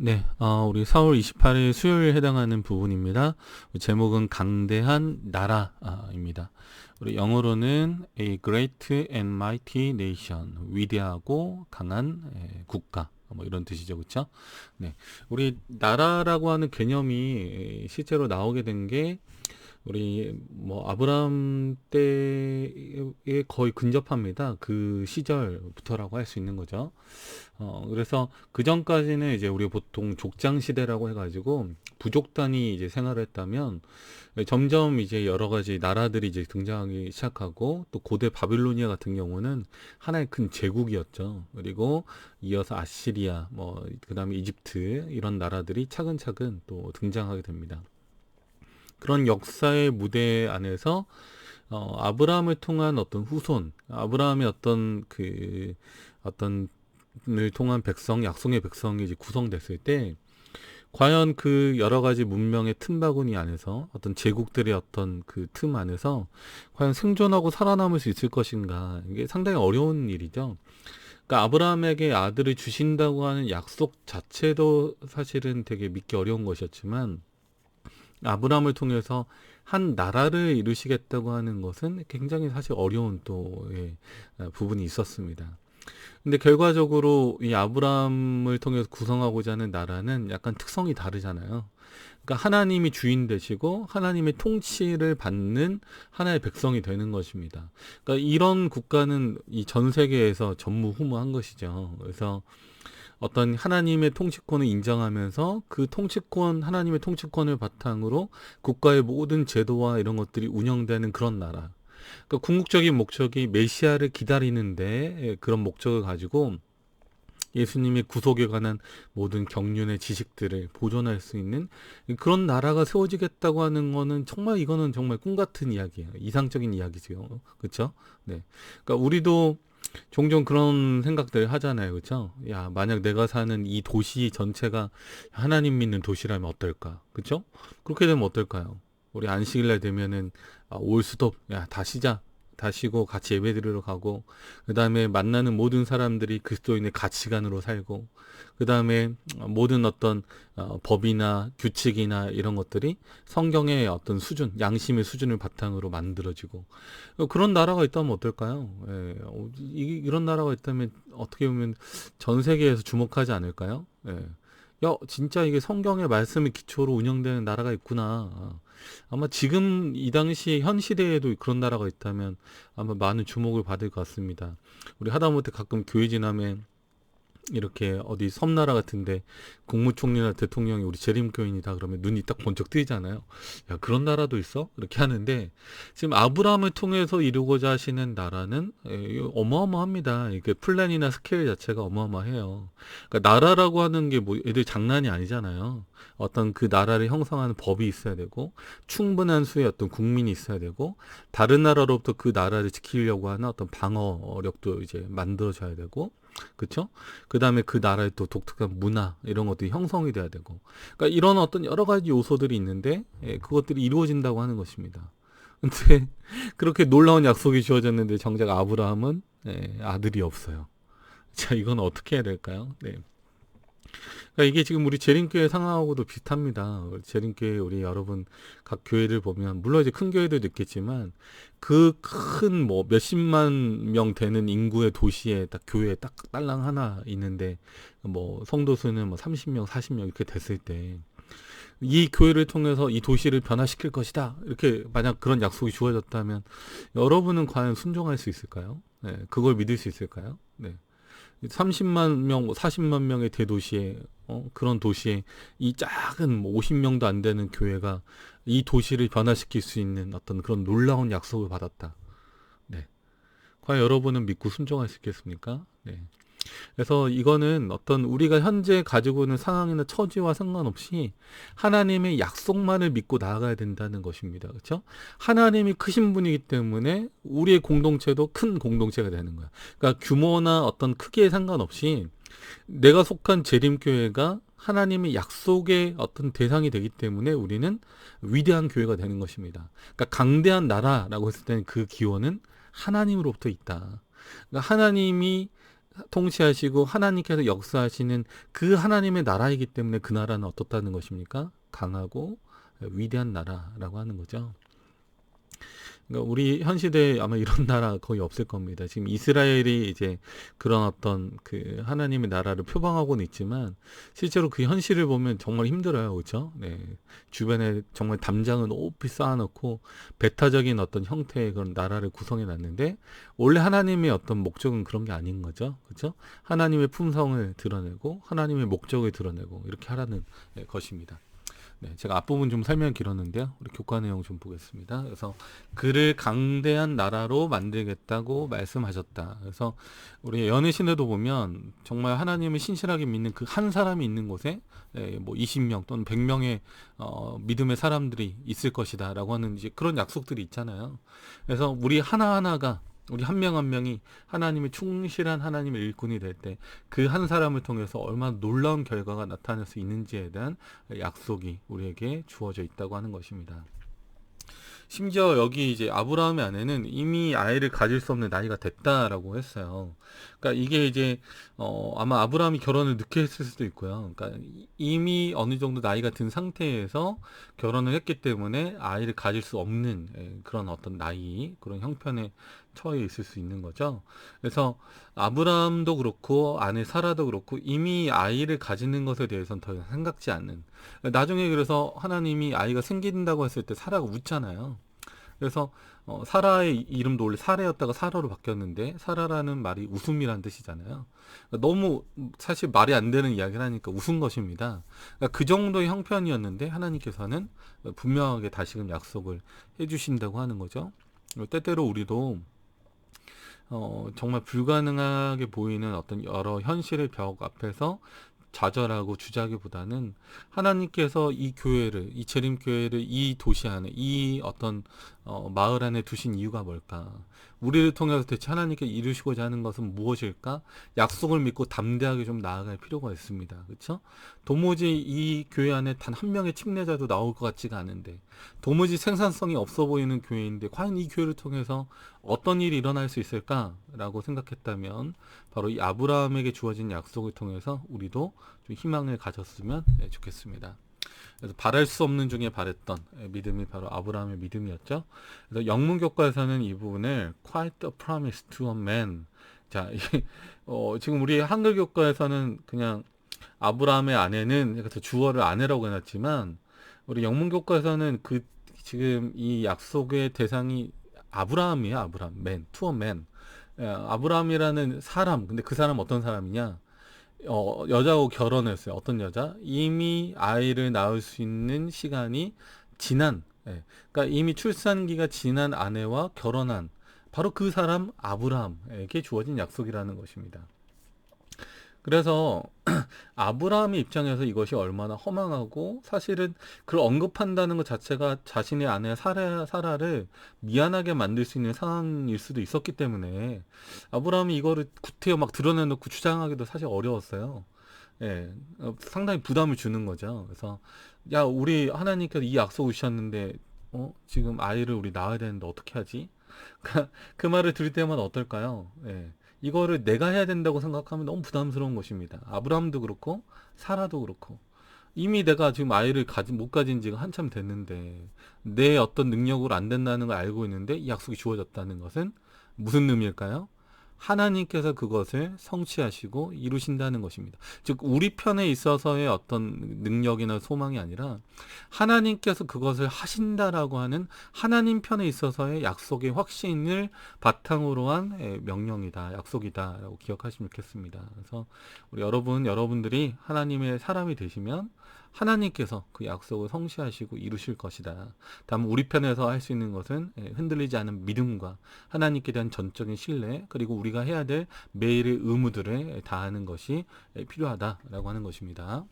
네, 우리 4월 28일 수요일에 해당하는 부분입니다. 제목은 강대한 나라입니다. 우리 영어로는 A Great and Mighty Nation, 위대하고 강한 국가, 뭐 이런 뜻이죠, 그렇죠? 네, 우리 나라라고 하는 개념이 실제로 나오게 된 게 우리 뭐 아브라함 때에 거의 근접합니다. 그 시절부터라고 할 수 있는 거죠. 그래서 그 전까지는 이제 우리 보통 족장 시대라고 해가지고 부족단이 이제 생활을 했다면 점점 이제 여러 가지 나라들이 이제 등장하기 시작하고 또 고대 바빌로니아 같은 경우는 하나의 큰 제국이었죠. 그리고 이어서 아시리아, 뭐 그다음에 이집트 이런 나라들이 차근차근 또 등장하게 됩니다. 그런 역사의 무대 안에서 아브라함을 통한 어떤 후손, 아브라함의 어떤 을 통한 백성, 약속의 백성이 이제 구성됐을 때 과연 그 여러 가지 문명의 틈바구니 안에서 어떤 제국들의 어떤 그 틈 안에서 과연 생존하고 살아남을 수 있을 것인가, 이게 상당히 어려운 일이죠. 그러니까 아브라함에게 아들을 주신다고 하는 약속 자체도 사실은 되게 믿기 어려운 것이었지만 아브라함을 통해서 한 나라를 이루시겠다고 하는 것은 굉장히 사실 어려운 또 부분이 있었습니다. 근데 결과적으로 이 아브라함을 통해서 구성하고자 하는 나라는 약간 특성이 다르잖아요. 그러니까 하나님이 주인 되시고 하나님의 통치를 받는 하나의 백성이 되는 것입니다. 그러니까 이런 국가는 이 전 세계에서 전무후무한 것이죠. 그래서 어떤 하나님의 통치권을 인정하면서 그 통치권, 하나님의 통치권을 바탕으로 국가의 모든 제도와 이런 것들이 운영되는 그런 나라. 그러니까 궁극적인 목적이 메시아를 기다리는데 그런 목적을 가지고 예수님의 구속에 관한 모든 경륜의 지식들을 보존할 수 있는 그런 나라가 세워지겠다고 하는 거는 정말 이거는 정말 꿈 같은 이야기예요. 이상적인 이야기죠. 그렇죠? 네. 그러니까 우리도 종종 그런 생각들 하잖아요. 그렇죠? 야, 만약 내가 사는 이 도시 전체가 하나님 믿는 도시라면 어떨까? 그렇죠? 그렇게 되면 어떨까요? 우리 안식일 날 되면은 올 수도 야, 다 쉬자. 다 쉬고 같이 예배드리러 가고 그다음에 만나는 모든 사람들이 그리스도인의 가치관으로 살고 그다음에 모든 어떤 법이나 규칙이나 이런 것들이 성경의 어떤 수준, 양심의 수준을 바탕으로 만들어지고 그런 나라가 있다면 어떨까요? 예, 이런 나라가 있다면 어떻게 보면 전 세계에서 주목하지 않을까요? 예. 야, 진짜 이게 성경의 말씀을 기초로 운영되는 나라가 있구나. 아마 지금 이 당시 현 시대에도 그런 나라가 있다면 아마 많은 주목을 받을 것 같습니다. 우리 하다못해 가끔 교회 지나면 이렇게 어디 섬나라 같은데 국무총리나 대통령이 우리 재림교인이다 그러면 눈이 딱 번쩍 뜨이잖아요. 야, 그런 나라도 있어? 이렇게 하는데 지금 아브라함을 통해서 이루고자 하시는 나라는 어마어마합니다. 이게 플랜이나 스케일 자체가 어마어마해요. 그러니까 나라라고 하는 게 뭐 애들 장난이 아니잖아요. 어떤 그 나라를 형성하는 법이 있어야 되고 충분한 수의 어떤 국민이 있어야 되고 다른 나라로부터 그 나라를 지키려고 하는 어떤 방어력도 이제 만들어져야 되고 그쵸? 그 다음에 그 나라의 또 독특한 문화 이런 것들이 형성이 돼야 되고 그러니까 이런 어떤 여러 가지 요소들이 있는데 그것들이 이루어진다고 하는 것입니다. 근데 그렇게 놀라운 약속이 주어졌는데 정작 아브라함은 아들이 없어요. 자, 이건 어떻게 해야 될까요? 네. 그러니까 이게 지금 우리 재림교회 상황하고도 비슷합니다. 재림교회 우리 여러분 각 교회를 보면 물론 이제 큰 교회들도 있겠지만 그 큰 뭐 몇십만 명 되는 인구의 도시에 딱 교회 딱 딸랑 하나 있는데 뭐 성도 수는 뭐 30명, 40명 이렇게 됐을 때 이 교회를 통해서 이 도시를 변화시킬 것이다. 이렇게 만약 그런 약속이 주어졌다면 여러분은 과연 순종할 수 있을까요? 네, 그걸 믿을 수 있을까요? 네. 30만 명, 40만 명의 대도시에 그런 도시에 이 작은 뭐 50명도 안 되는 교회가 이 도시를 변화시킬 수 있는 어떤 그런 놀라운 약속을 받았다. 네. 과연 여러분은 믿고 순종할 수 있겠습니까? 네. 그래서 이거는 어떤 우리가 현재 가지고 있는 상황이나 처지와 상관없이 하나님의 약속만을 믿고 나아가야 된다는 것입니다. 그렇죠? 하나님이 크신 분이기 때문에 우리의 공동체도 큰 공동체가 되는 거야. 그러니까 규모나 어떤 크기에 상관없이 내가 속한 재림교회가 하나님의 약속의 어떤 대상이 되기 때문에 우리는 위대한 교회가 되는 것입니다. 그러니까 강대한 나라라고 했을 때는 그 기원은 하나님으로부터 있다. 그러니까 하나님이 통치하시고 하나님께서 역사하시는 그 하나님의 나라이기 때문에 그 나라는 어떻다는 것입니까? 강하고 위대한 나라라고 하는 거죠. 그러니까 우리 현 시대에 아마 이런 나라 거의 없을 겁니다. 지금 이스라엘이 이제 그런 어떤 그 하나님의 나라를 표방하고는 있지만 실제로 그 현실을 보면 정말 힘들어요. 그렇죠? 네. 주변에 정말 담장을 높이 쌓아놓고 배타적인 어떤 형태의 그런 나라를 구성해 놨는데 원래 하나님의 어떤 목적은 그런 게 아닌 거죠. 그렇죠? 하나님의 품성을 드러내고 하나님의 목적을 드러내고 이렇게 하라는 것입니다. 네, 제가 앞부분 좀 설명이 길었는데요. 우리 교과 내용 좀 보겠습니다. 그래서 그를 강대한 나라로 만들겠다고 말씀하셨다. 그래서 우리 여느 시대도 보면 정말 하나님을 신실하게 믿는 그 한 사람이 있는 곳에 뭐 20명 또는 100명의 믿음의 사람들이 있을 것이다라고 하는 이제 그런 약속들이 있잖아요. 그래서 우리 하나하나가 우리 한 명 한 명이 하나님의 충실한 하나님의 일꾼이 될 때 그 한 사람을 통해서 얼마나 놀라운 결과가 나타날 수 있는지에 대한 약속이 우리에게 주어져 있다고 하는 것입니다. 심지어 여기 이제 아브라함의 아내는 이미 아이를 가질 수 없는 나이가 됐다라고 했어요. 그러니까 이게 이제 아마 아브라함이 결혼을 늦게 했을 수도 있고요. 그러니까 이미 어느 정도 나이가 든 상태에서 결혼을 했기 때문에 아이를 가질 수 없는 그런 어떤 나이, 그런 형편에 처해 있을 수 있는 거죠. 그래서 아브라함도 그렇고 아내 사라도 그렇고 이미 아이를 가지는 것에 대해서는 더 이상 생각지 않는. 나중에 그래서 하나님이 아이가 생긴다고 했을 때 사라가 웃잖아요. 그래서 사라의 이름도 원래 사레였다가 사라로 바뀌었는데 사라라는 말이 웃음이란 뜻이잖아요. 그러니까 너무 사실 말이 안 되는 이야기를 하니까 웃은 것입니다. 그러니까 그 정도의 형편이었는데 하나님께서는 분명하게 다시금 약속을 해주신다고 하는 거죠. 때때로 우리도 정말 불가능하게 보이는 어떤 여러 현실의 벽 앞에서 좌절하고 주저하기보다는 하나님께서 이 교회를, 이 재림교회를 이 도시 안에, 이 어떤 마을 안에 두신 이유가 뭘까? 우리를 통해서 대체 하나님께 이루시고자 하는 것은 무엇일까? 약속을 믿고 담대하게 좀 나아갈 필요가 있습니다. 그렇죠? 도무지 이 교회 안에 단 한 명의 침례자도 나올 것 같지가 않은데, 도무지 생산성이 없어 보이는 교회인데 과연 이 교회를 통해서 어떤 일이 일어날 수 있을까라고 생각했다면 바로 이 아브라함에게 주어진 약속을 통해서 우리도 좀 희망을 가졌으면 좋겠습니다. 그래서 바랄 수 없는 중에 바랬던 믿음이 바로 아브라함의 믿음이었죠. 그래서 영문 교과에서는 이 부분을 quite a promise to a man. 자, 지금 우리 한글 교과에서는 그냥 아브라함의 아내는 그래서 주어를 아내라고 해놨지만 우리 영문 교과에서는 그 지금 이 약속의 대상이 아브라함이에요. 아브라함, man, to a man. 아브라함이라는 사람, 근데 그 사람 어떤 사람이냐? 여자하고 결혼했어요. 어떤 여자? 이미 아이를 낳을 수 있는 시간이 지난, 그러니까 이미 출산기가 지난 아내와 결혼한 바로 그 사람 아브라함에게 주어진 약속이라는 것입니다. 그래서 아브라함의 입장에서 이것이 얼마나 허망하고 사실은 그걸 언급한다는 것 자체가 자신의 아내 사라를 미안하게 만들 수 있는 상황일 수도 있었기 때문에 아브라함이 이거를 구태여 막 드러내놓고 주장하기도 사실 어려웠어요. 예, 상당히 부담을 주는 거죠. 그래서 야, 우리 하나님께서 이 약속을 주셨는데 지금 아이를 우리 낳아야 되는데 어떻게 하지? 그 말을 들을 때마다 어떨까요? 예. 이거를 내가 해야 된다고 생각하면 너무 부담스러운 것입니다. 아브라함도 그렇고 사라도 그렇고 이미 내가 지금 아이를 못 가진 지가 한참 됐는데 내 어떤 능력으로 안 된다는 걸 알고 있는데 이 약속이 주어졌다는 것은 무슨 의미일까요? 하나님께서 그것을 성취하시고 이루신다는 것입니다. 즉 우리 편에 있어서의 어떤 능력이나 소망이 아니라 하나님께서 그것을 하신다라고 하는 하나님 편에 있어서의 약속의 확신을 바탕으로 한 명령이다, 약속이다라고 기억하시면 좋겠습니다. 그래서 우리 여러분들이 하나님의 사람이 되시면 하나님께서 그 약속을 성취하시고 이루실 것이다. 다만 우리 편에서 할 수 있는 것은 흔들리지 않은 믿음과 하나님께 대한 전적인 신뢰, 그리고 우리가 해야 될 매일의 의무들을 다하는 것이 필요하다라고 하는 것입니다.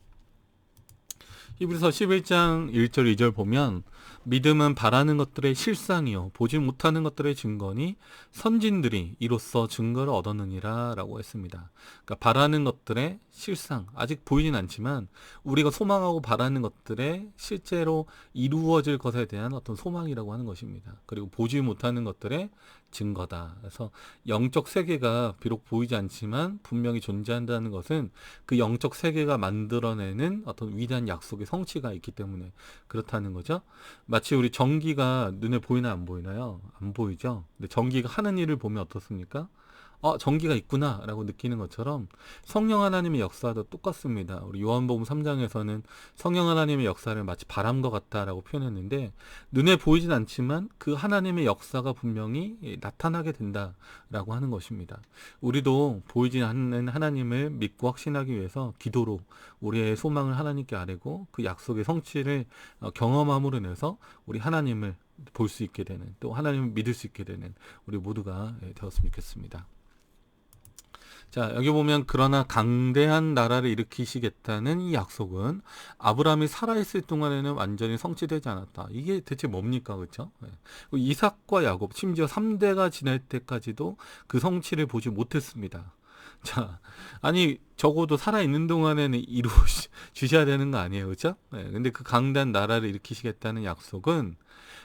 히브리서 11장 1절 2절 보면 믿음은 바라는 것들의 실상이요 보지 못하는 것들의 증거니 선진들이 이로써 증거를 얻었느니라 라고 했습니다. 그러니까 바라는 것들의 실상, 아직 보이진 않지만 우리가 소망하고 바라는 것들의 실제로 이루어질 것에 대한 어떤 소망이라고 하는 것입니다. 그리고 보지 못하는 것들의 증거다. 그래서 영적 세계가 비록 보이지 않지만 분명히 존재한다는 것은 그 영적 세계가 만들어내는 어떤 위대한 약속의 성취가 있기 때문에 그렇다는 거죠. 마치 우리 전기가 눈에 보이나 안 보이나요? 안 보이죠. 근데 전기가 하는 일을 보면 어떻습니까? 전기가 있구나 라고 느끼는 것처럼 성령 하나님의 역사도 똑같습니다. 우리 요한복음 3장에서는 성령 하나님의 역사를 마치 바람과 같다라고 표현했는데, 눈에 보이진 않지만 그 하나님의 역사가 분명히 나타나게 된다라고 하는 것입니다. 우리도 보이지 않는 하나님을 믿고 확신하기 위해서 기도로 우리의 소망을 하나님께 아뢰고 그 약속의 성취를 경험함으로 인해서 우리 하나님을 볼 수 있게 되는, 또 하나님을 믿을 수 있게 되는 우리 모두가 되었으면 좋겠습니다. 자, 여기 보면 그러나 강대한 나라를 일으키시겠다는 이 약속은 아브라함이 살아있을 동안에는 완전히 성취되지 않았다. 이게 대체 뭡니까? 그렇죠? 이삭과 야곱, 심지어 3대가 지날 때까지도 그 성취를 보지 못했습니다. 자, 아니 적어도 살아있는 동안에는 이루어 주셔야 되는 거 아니에요, 그렇죠? 근데 그 강대한 나라를 일으키시겠다는 약속은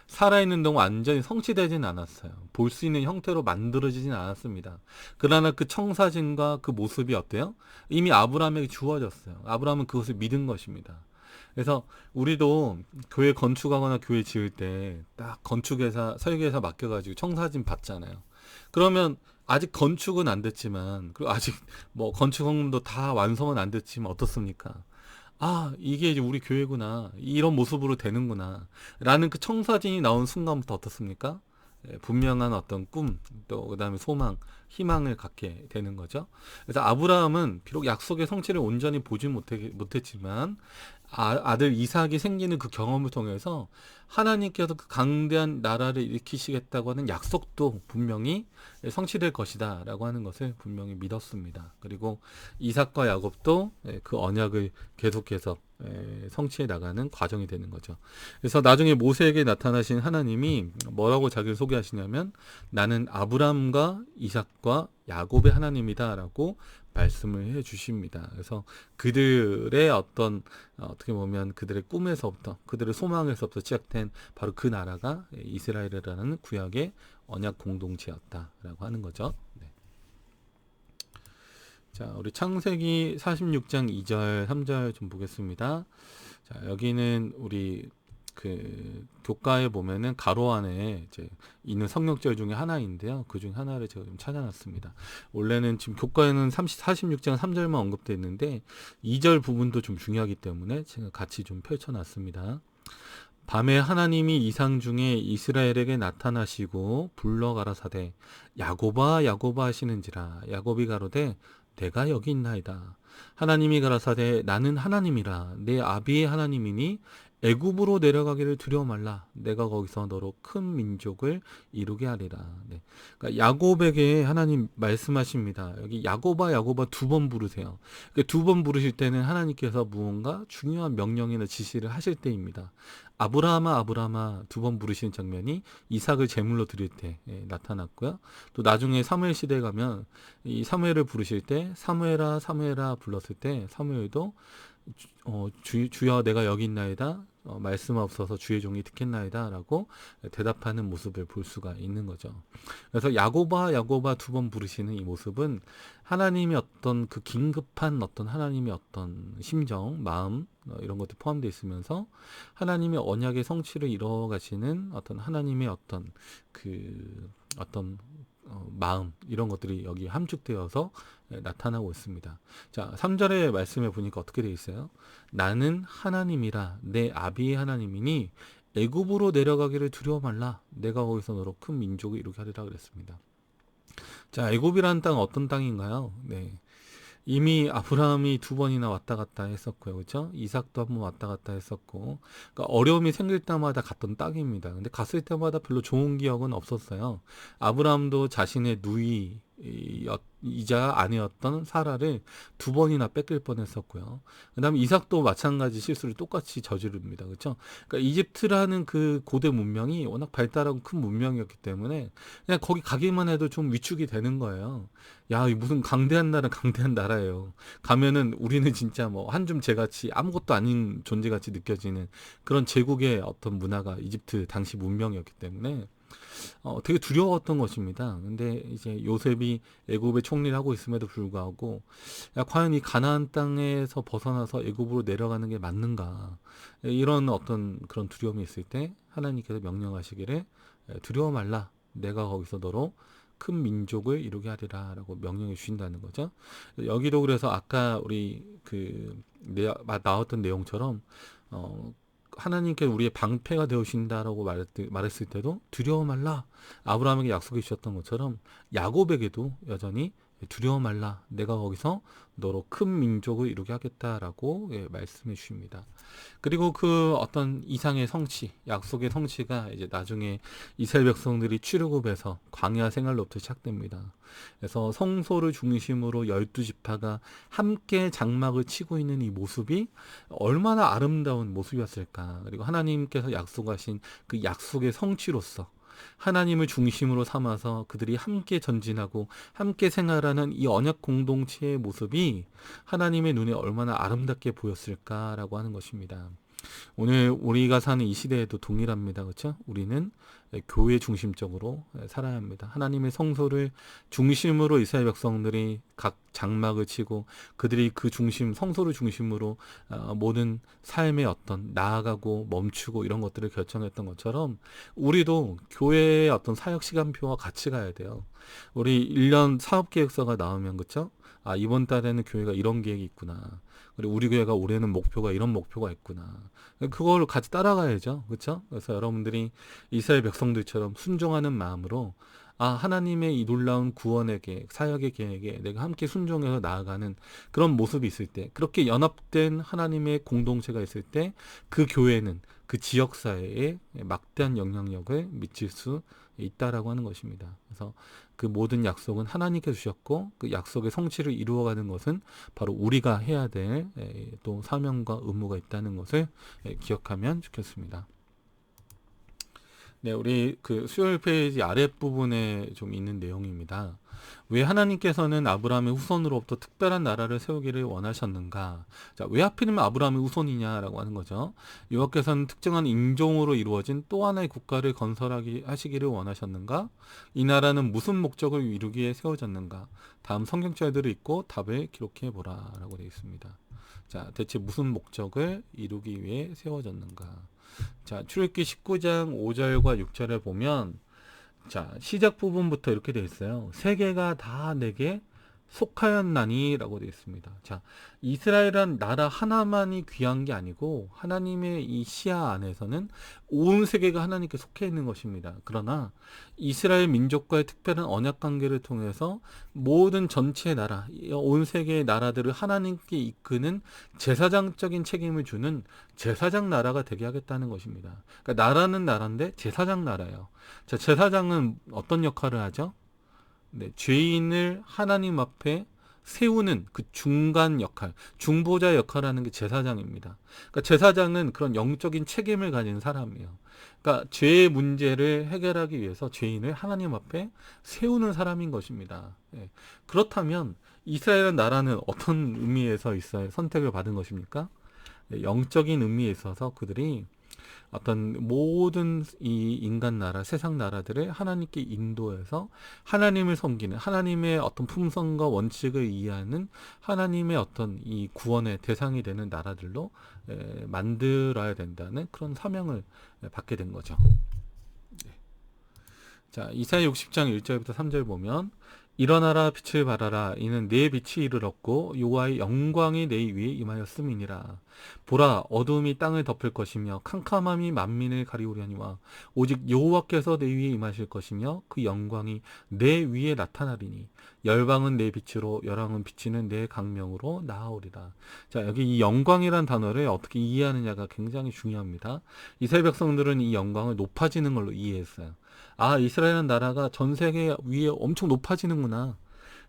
살아있는 동안 완전히 성취되지는 않았어요. 볼 수 있는 형태로 만들어지진 않았습니다. 그러나 그 청사진과 그 모습이 어때요? 이미 아브라함에게 주어졌어요. 아브라함은 그것을 믿은 것입니다. 그래서 우리도 교회 건축하거나 교회 지을 때 딱 건축회사, 설계회사 맡겨가지고 청사진 받잖아요. 그러면 아직 건축은 안 됐지만, 그리고 아직 뭐 건축업도 다 완성은 안 됐지만 어떻습니까? 이게 이제 우리 교회구나. 이런 모습으로 되는구나. 라는 그 청사진이 나온 순간부터 어떻습니까? 분명한 어떤 꿈, 또 그 다음에 소망, 희망을 갖게 되는 거죠. 그래서 아브라함은 비록 약속의 성취를 온전히 보지 못했지만, 아들 이삭이 생기는 그 경험을 통해서 하나님께서 그 강대한 나라를 일으키시겠다고 하는 약속도 분명히 성취될 것이다 라고 하는 것을 분명히 믿었습니다. 그리고 이삭과 야곱도 그 언약을 계속해서 성취해 나가는 과정이 되는 거죠. 그래서 나중에 모세에게 나타나신 하나님이 뭐라고 자기를 소개하시냐면, 나는 아브라함과 이삭과 야곱의 하나님이다 라고 말씀을 해 주십니다. 그래서 그들의 어떤 어떻게 보면 그들의 꿈에서부터, 그들의 소망에서부터 시작된 바로 그 나라가 이스라엘이라는 구약의 언약 공동체였다라고 하는 거죠. 네. 자, 우리 창세기 46장 2절, 3절 좀 보겠습니다. 자, 여기는 우리 그 교과에 보면은 가로 안에 이제 있는 성역절 중에 하나인데요. 그 중에 하나를 제가 좀 찾아놨습니다. 원래는 지금 교과에는 46장 3절만 언급되어 있는데 2절 부분도 좀 중요하기 때문에 제가 같이 좀 펼쳐놨습니다. 밤에 하나님이 이상 중에 이스라엘에게 나타나시고 불러 가라사대 야곱아 야곱아 하시는지라. 야곱이 가로되 내가 여기 있나이다. 하나님이 가라사대 나는 하나님이라. 내 아비의 하나님이니 애굽으로 내려가기를 두려워 말라. 내가 거기서 너로 큰 민족을 이루게 하리라. 네. 그러니까 야곱에게 하나님 말씀하십니다. 여기 야곱아 야곱아 2번 부르세요. 그러니까 2번 부르실 때는 하나님께서 무언가 중요한 명령이나 지시를 하실 때입니다. 아브라함아 아브라함아 2번 부르시는 장면이 이삭을 제물로 드릴 때 나타났고요. 또 나중에 사무엘 시대에 가면 이 사무엘을 부르실 때 사무엘아 사무엘아 불렀을 때 사무엘도 주여 내가 여기 있나이다. 말씀없어서 주의 종이 듣겠나이다 라고 대답하는 모습을 볼 수가 있는 거죠. 그래서 야곱아 야곱아 2번 부르시는 이 모습은 하나님의 어떤 그 긴급한 어떤 하나님의 어떤 심정, 마음 이런 것도 포함되어 있으면서 하나님의 언약의 성취를 이루어 가시는 어떤 하나님의 어떤 그 어떤 마음 이런 것들이 여기 함축되어서 나타나고 있습니다. 자, 3절의 말씀에 보니까 어떻게 되어 있어요? 나는 하나님이라 내 아비의 하나님이니 애굽으로 내려가기를 두려워 말라. 내가 거기서 너로 큰 민족을 이루게 하리라 그랬습니다. 자, 애굽이라는 땅은 어떤 땅인가요? 네. 이미 아브라함이 2번이나 왔다 갔다 했었고요. 그렇죠? 이삭도 한번 왔다 갔다 했었고. 그러니까 어려움이 생길 때마다 갔던 땅입니다. 근데 갔을 때마다 별로 좋은 기억은 없었어요. 아브라함도 자신의 누이이자 아내였던 사라를 2번이나 뺏길 뻔했었고요. 그다음에 이삭도 마찬가지 실수를 똑같이 저지릅니다. 그렇죠? 그러니까 이집트라는 그 고대 문명이 워낙 발달하고 큰 문명이었기 때문에 그냥 거기 가기만 해도 좀 위축이 되는 거예요. 야, 이 무슨 강대한 나라, 강대한 나라예요. 가면은 우리는 진짜 뭐 한줌 재같이 아무것도 아닌 존재같이 느껴지는 그런 제국의 어떤 문화가 이집트 당시 문명이었기 때문에 되게 두려웠던 것입니다. 근데 이제 요셉이 애굽의 총리를 하고 있음에도 불구하고 야, 과연 이 가나안 땅에서 벗어나서 애굽으로 내려가는 게 맞는가? 이런 어떤 그런 두려움이 있을 때 하나님께서 명령하시기를 두려워 말라. 내가 거기서 너로 큰 민족을 이루게 하리라라고 명령해 주신다는 거죠. 여기도 그래서 아까 우리 나왔던 내용처럼 하나님께 우리의 방패가 되어주신다라고 말했을 때도 두려워 말라. 아브라함에게 약속해 주셨던 것처럼 야곱에게도 여전히 두려워 말라. 내가 거기서 너로 큰 민족을 이루게 하겠다라고 말씀해 주십니다. 그리고 그 어떤 이상의 성취, 약속의 성취가 이제 나중에 이스라엘 백성들이 출애굽에서 광야 생활로부터 시작됩니다. 그래서 성소를 중심으로 12지파가 함께 장막을 치고 있는 이 모습이 얼마나 아름다운 모습이었을까. 그리고 하나님께서 약속하신 그 약속의 성취로서 하나님을 중심으로 삼아서 그들이 함께 전진하고 함께 생활하는 이 언약 공동체의 모습이 하나님의 눈에 얼마나 아름답게 보였을까라고 하는 것입니다. 오늘 우리가 사는 이 시대에도 동일합니다. 그렇죠? 우리는 교회 중심적으로 살아야 합니다. 하나님의 성소를 중심으로 이스라엘 백성들이 각 장막을 치고 그들이 그 성소를 중심으로 모든 삶의 어떤 나아가고 멈추고 이런 것들을 결정했던 것처럼 우리도 교회의 어떤 사역 시간표와 같이 가야 돼요. 우리 1년 사업계획서가 나오면 그렇죠? 아, 이번 달에는 교회가 이런 계획이 있구나. 그리고 우리 교회가 올해는 목표가 이런 목표가 있구나. 그걸 같이 따라가야죠. 그렇죠? 그래서 여러분들이 이스라엘 백성들처럼 순종하는 마음으로 아, 하나님의 이 놀라운 구원의 계획, 사역의 계획에 내가 함께 순종해서 나아가는 그런 모습이 있을 때, 그렇게 연합된 하나님의 공동체가 있을 때 그 교회는 그 지역사회에 막대한 영향력을 미칠 수 있다라고 하는 것입니다. 그래서 그 모든 약속은 하나님께 주셨고 그 약속의 성취를 이루어가는 것은 바로 우리가 해야 될 또 사명과 의무가 있다는 것을 기억하면 좋겠습니다. 네, 우리 그 수요일 페이지 아랫부분에 좀 있는 내용입니다. 왜 하나님께서는 아브라함의 후손으로부터 특별한 나라를 세우기를 원하셨는가? 자, 왜 하필이면 아브라함의 후손이냐라고 하는 거죠. 여호와께서는 특정한 인종으로 이루어진 또 하나의 국가를 하시기를 원하셨는가? 이 나라는 무슨 목적을 이루기 위해 세워졌는가? 다음 성경절들을 읽고 답을 기록해 보라라고 되어 있습니다. 자, 대체 무슨 목적을 이루기 위해 세워졌는가? 자, 출애굽기 19장 5절과 6절을 보면 자, 시작 부분부터 이렇게 되어 있어요. 세계가 다 내게 속하였나니 라고 되어 있습니다. 자, 이스라엘은 나라 하나만이 귀한 게 아니고 하나님의 이 시야 안에서는 온 세계가 하나님께 속해 있는 것입니다. 그러나 이스라엘 민족과의 특별한 언약 관계를 통해서 모든 전체 나라, 온 세계의 나라들을 하나님께 이끄는 제사장적인 책임을 주는 제사장 나라가 되게 하겠다는 것입니다. 그러니까 나라는 나라인데 제사장 나라예요. 자, 제사장은 어떤 역할을 하죠? 네, 죄인을 하나님 앞에 세우는 그 중간 역할, 중보자 역할을 하는 게 제사장입니다. 그러니까 제사장은 그런 영적인 책임을 가진 사람이에요. 그러니까 죄의 문제를 해결하기 위해서 죄인을 하나님 앞에 세우는 사람인 것입니다. 예. 그렇다면 이스라엘 나라는 어떤 의미에서 있어야 선택을 받은 것입니까? 네, 영적인 의미에 있어서 그들이 어떤 모든 이 인간 나라, 세상 나라들을 하나님께 인도해서 하나님을 섬기는 하나님의 어떤 품성과 원칙을 이해하는 하나님의 어떤 이 구원의 대상이 되는 나라들로 만들어야 된다는 그런 사명을 받게 된 거죠. 네. 자, 이사야 60장 1절부터 3절 보면 일어나라 빛을 발하라 이는 내 빛이 이르렀고 여호와의 영광이 내 위에 임하였음이니라. 보라 어두움이 땅을 덮을 것이며 캄캄함이 만민을 가리우려니와 오직 여호와께서 내 위에 임하실 것이며 그 영광이 내 위에 나타나리니 열방은 내 빛으로 열왕은 비치는 내 강명으로 나아오리라. 자, 여기 이 영광이란 단어를 어떻게 이해하느냐가 굉장히 중요합니다. 이스라엘 백성들은 이 영광을 높아지는 걸로 이해했어요. 아, 이스라엘 나라가 전 세계 위에 엄청 높아지는구나.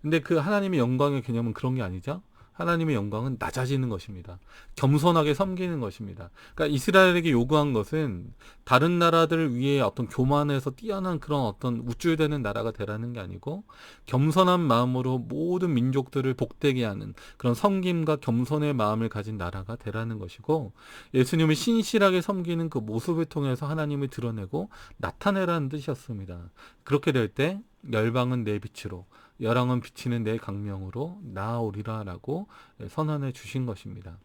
근데 그 하나님의 영광의 개념은 그런 게 아니죠. 하나님의 영광은 낮아지는 것입니다. 겸손하게 섬기는 것입니다. 그러니까 이스라엘에게 요구한 것은 다른 나라들 위에 어떤 교만해서 뛰어난 그런 어떤 우쭐대는 나라가 되라는 게 아니고 겸손한 마음으로 모든 민족들을 복되게 하는 그런 섬김과 겸손의 마음을 가진 나라가 되라는 것이고, 예수님을 신실하게 섬기는 그 모습을 통해서 하나님을 드러내고 나타내라는 뜻이었습니다. 그렇게 될 때 열방은 내 빛으로, 열왕은 비치는 내 강명으로 나아오리라 라고 선언해 주신 것입니다.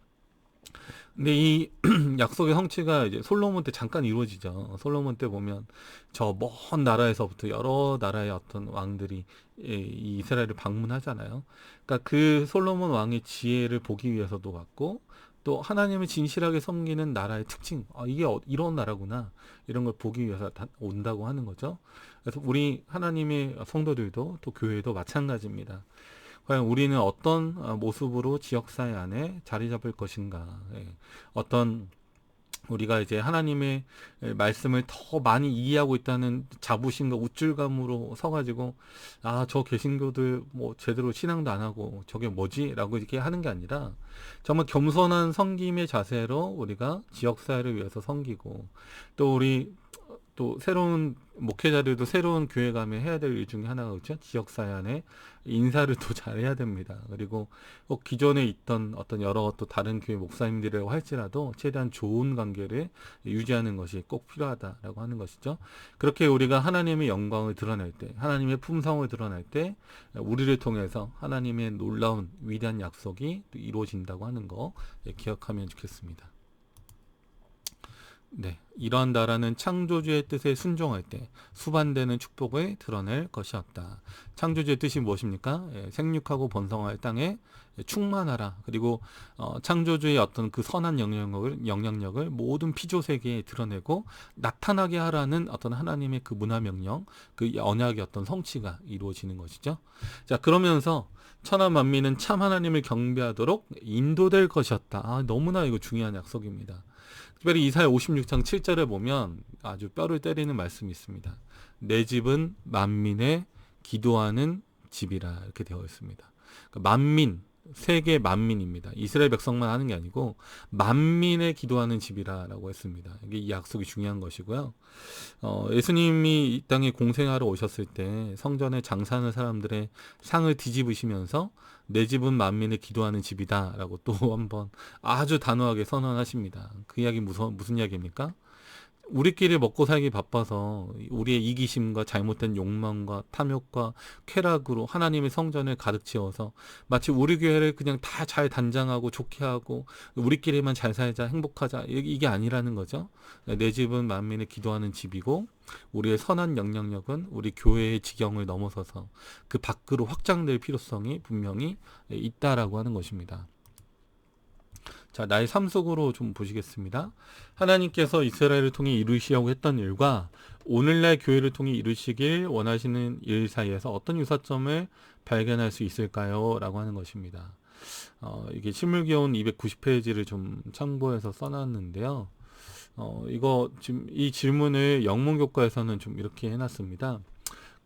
근데 이 약속의 성취가 이제 솔로몬 때 잠깐 이루어지죠. 솔로몬 때 보면 저 먼 나라에서부터 여러 나라의 어떤 왕들이 이 이스라엘을 방문하잖아요. 그러니까 그 솔로몬 왕의 지혜를 보기 위해서도 갔고, 또 하나님을 진실하게 섬기는 나라의 특징, 이게 이런 나라구나, 이런 걸 보기 위해서 온다고 하는 거죠. 그래서 우리 하나님의 성도들도 또 교회도 마찬가지입니다. 과연 우리는 어떤 모습으로 지역사회 안에 자리 잡을 것인가, 어떤 우리가 이제 하나님의 말씀을 더 많이 이해하고 있다는 자부심과 우쭐감으로 서가지고 저 개신교들 뭐 제대로 신앙도 안 하고 저게 뭐지? 라고 이렇게 하는 게 아니라 정말 겸손한 섬김의 자세로 우리가 지역사회를 위해서 섬기고, 또 우리 또 새로운 목회자들도 새로운 교회 가면 해야 될 일 중에 하나가 그렇죠. 지역사회 안에 인사를 또 잘해야 됩니다. 그리고 기존에 있던 어떤 여러 또 다른 교회 목사님들이라고 할지라도 최대한 좋은 관계를 유지하는 것이 꼭 필요하다라고 하는 것이죠. 그렇게 우리가 하나님의 영광을 드러낼 때, 하나님의 품성을 드러낼 때 우리를 통해서 하나님의 놀라운 위대한 약속이 또 이루어진다고 하는 거 기억하면 좋겠습니다. 네, 이러한 나라는 창조주의 뜻에 순종할 때 수반되는 축복을 드러낼 것이었다. 창조주의 뜻이 무엇입니까? 생육하고 번성할 땅에 충만하라. 그리고 창조주의 어떤 그 선한 영향력을 모든 피조 세계에 드러내고 나타나게 하라는 어떤 하나님의 그 문화 명령, 그 언약의 어떤 성취가 이루어지는 것이죠. 자, 그러면서 천하 만민은 참 하나님을 경배하도록 인도될 것이었다. 너무나 이거 중요한 약속입니다. 특별히 이사야 56장 7절에 보면 아주 뼈를 때리는 말씀이 있습니다. 내 집은 만민의 기도하는 집이라 이렇게 되어 있습니다. 그러니까 만민, 세계 만민입니다. 이스라엘 백성만 하는 게 아니고 만민의 기도하는 집이라고 했습니다. 이게 이 약속이 중요한 것이고요. 예수님이 이 땅에 공생하러 오셨을 때 성전에 장사하는 사람들의 상을 뒤집으시면서 내 집은 만민의 기도하는 집이다 라고 또 한번 아주 단호하게 선언하십니다. 그 이야기 무슨 이야기입니까? 우리끼리 먹고 살기 바빠서 우리의 이기심과 잘못된 욕망과 탐욕과 쾌락으로 하나님의 성전을 가득 채워서 마치 우리 교회를 그냥 다 잘 단장하고 좋게 하고 우리끼리만 잘 살자, 행복하자, 이게 아니라는 거죠. 내 집은 만민의 기도하는 집이고, 우리의 선한 영향력은 우리 교회의 지경을 넘어서서 그 밖으로 확장될 필요성이 분명히 있다라고 하는 것입니다. 자, 나의 삶 속으로 좀 보시겠습니다. 하나님께서 이스라엘을 통해 이루시려고 했던 일과 오늘날 교회를 통해 이루시길 원하시는 일 사이에서 어떤 유사점을 발견할 수 있을까요? 라고 하는 것입니다. 이게 실물교훈 290페이지를 좀 참고해서 써놨는데요. 이거 지금 이 질문을 영문교과에서는 좀 이렇게 해놨습니다.